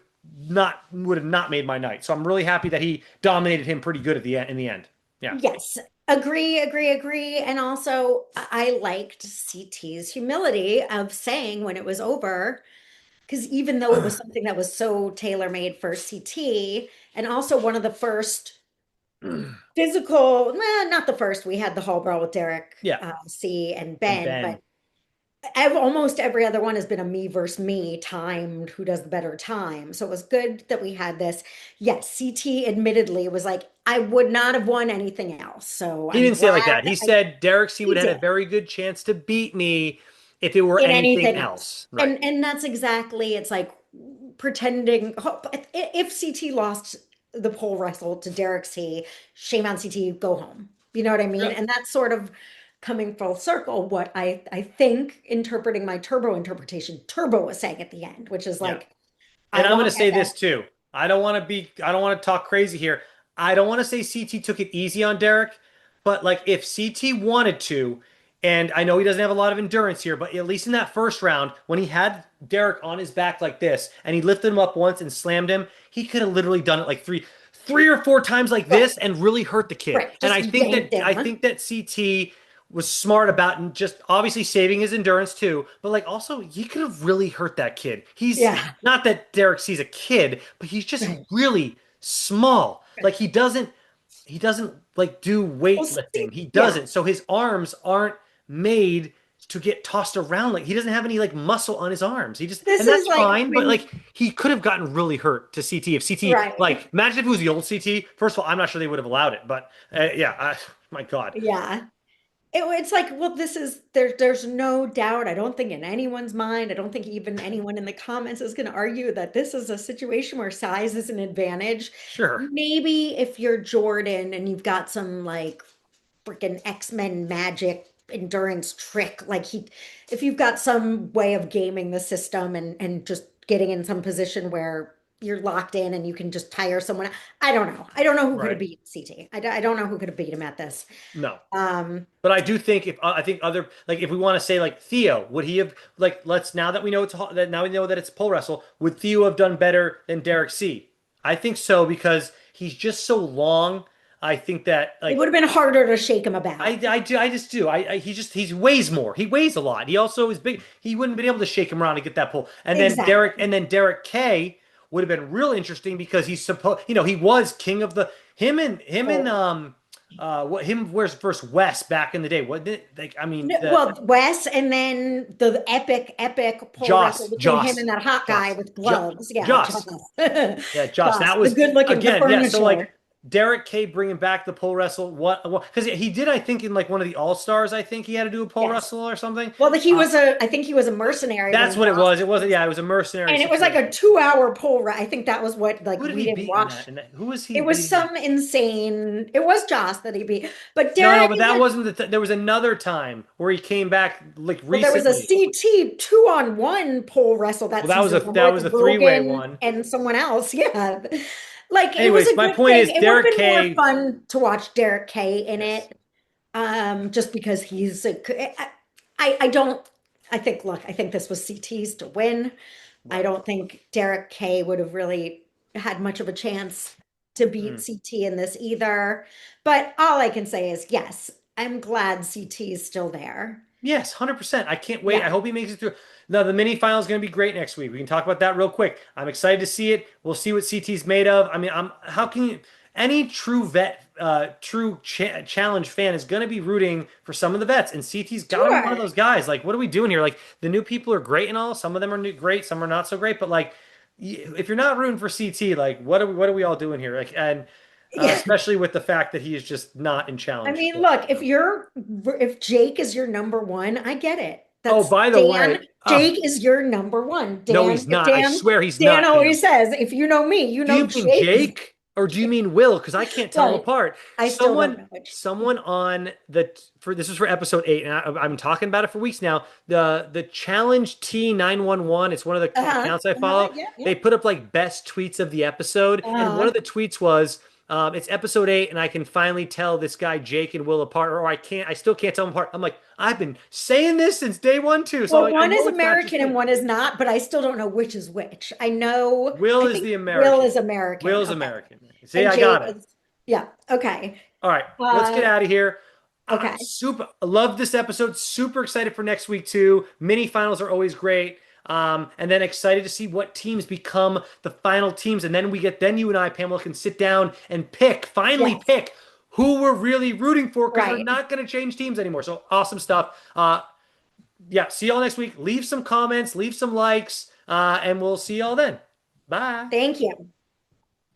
not made my night. So I'm really happy that he dominated him pretty good at the end in the end. Yeah. Yes. Agree. And also I liked CT's humility of saying when it was over, because even though it was something that was so tailor-made for CT, and also one of the first physical, not the first, we had the Hall Brawl with Derek Yeah. C and And Ben, but Ben. almost every other one has been a me versus me timed who does the better time. So it was good that we had this. Yes, CT admittedly was like, I would not have won anything else. So He I'm didn't say it like glad that. He I said Derek C would he have had did a very good chance to beat me if it were in anything anything else. else. Right. And that's exactly it's like pretending if CT lost the pole wrestle to Derek C, shame on CT, go home. You know what I mean? Yep. And that's sort of coming full circle what I think interpreting my Turbo interpretation Turbo was saying at the end, which is Yeah. like And I I'm going to won't get say there. this too. I don't want to talk crazy here. I don't want to say CT took it easy on Derek, but like if CT wanted to, and I know he doesn't have a lot of endurance here, but at least in that first round, when he had Derek on his back like this and he lifted him up once and slammed him, he could have literally done it like three or four times like Right, this and really hurt the kid. right. And Just yanked I him. think that CT was smart about and just obviously saving his endurance too, but like also he could have really hurt that kid. He's Yeah. not that Derek sees a kid, but he's just Right. really small. Like he doesn't like do Well, see, weightlifting. He yeah. doesn't. So his arms aren't made to get tossed around. Like he doesn't have any like muscle on his arms. He just This and is that's like fine, but when, like he could have gotten really hurt to CT if CT right. like imagine if it was the old CT. First of all, I'm not sure they would have allowed it, but yeah, my God. Yeah. It's like, well, this is there's no doubt. I don't think in anyone's mind, I don't think even anyone in the comments is going to argue that this is a situation where size is an advantage. Sure. Maybe if you're Jordan and you've got some like freaking X-Men magic endurance trick, like if you've got some way of gaming the system and just getting in some position where you're locked in and you can just tire someone. I don't know. I don't know who could have Right. beat CT. I don't know who could have beat him at this. No. Um, But I do think if I think other like if we want to say like Theo, would he have like let's now that we know that now we know that it's pole wrestle, would Theo have done better than Derek C? I think so because he's just so long. I think that It like would have been harder to shake him about. I just do he weighs more. He weighs a lot. He also is big. He wouldn't have been able to shake him around to get that pull. Exactly. And then Derek K would have been real interesting because he's supposed he was king of the him and Oh. what him where's first West back in the day. What did like I mean No, well, Wes, and then the epic pole wrestle between him and that hot guy Joss, with gloves. Yeah, Joss. Joss. Yeah, Josh. Joss, That the was good looking, the again, yeah. So like furniture. Derek K bringing back the pole wrestle. What? Because he did, I think, in like one of the All Stars. I think he had to do a pole Yes. wrestle or something. Well, Uh, I think he was a mercenary when that's what it Joss was. It wasn't. was, Yeah, it was a mercenary and it was like a situation. 2 hour I think that was what, like, Who did we he didn't beat in watch. that? And who was he It was beating? some insane, it was Joss that he beat. But No, no, Derek but is that a, wasn't there was another time where he came back like well, there was a recently. CT 2-on-1 pole wrestle Well, that season that with was a three-way Rogan one. and someone else. Yeah. Like it was Anyways, a my good point thing. is It would have Derek been more K. fun to watch Derek Kay in Yes. it. Just because I don't, I think, look, I think this was CT's to win. I Right. don't think Derek Kay would have really had much of a chance to beat Hmm. CT in this either. But all I can say is, yes, I'm glad CT is still there. Yes, 100%. I can't wait. I Yeah. hope he makes it through. Now, the mini final is going to be great next week. We can talk about that real quick. I'm excited to see it. We'll see what CT's made of. I mean, how can you, any true vet, challenge fan is going to be rooting for some of the vets, and CT's got to be one of Sure. those guys. Like, what are we doing here? Like, the new people are great and all. Some of them are great, some are not so great. But like, if you're not rooting for CT, like, what are we all doing here? Like, and Yeah. especially with the fact that he is just not in I challenge. mean, look, if Jake is your number one, I get it. Oh, That's by the Dan. way, Jake is your number one. no, he's not. I Dan, swear he's Dan not, Pam. always says, if you know me, you Do know you mean Jake is Jake or do you mean Will? Because I can't tell them right. apart. I still don't know which. Someone on the for this is for episode 8, and I'm talking about it for weeks now. The challenge T911. It's one of the Uh-huh. accounts I Uh-huh. follow. Yeah, yeah. They put up like best tweets of the episode, and one Uh-huh. of the tweets was. It's episode 8, and I can finally tell this guy Jake and Will apart, or I still can't tell them apart. I'm like, I've been saying this since day one, too. So I'm Well, like, I one is know it's not just American and me. one is not, but I still don't know which is which. I know, Will I is think the Will American. is American. Will's Okay. American. See, And I Jake got it. is, yeah. Okay. All right, let's get Uh, out of here. okay. I love this episode. Super excited for next week too. Mini finals are always great. And then excited to see what teams become the final teams. And then you and I, Pamela, can sit down and finally Yes. pick who we're really rooting for because we're Right. not going to change teams anymore. So awesome stuff. Yeah, see y'all next week. Leave some comments, leave some likes, and we'll see y'all then. Bye. Thank you.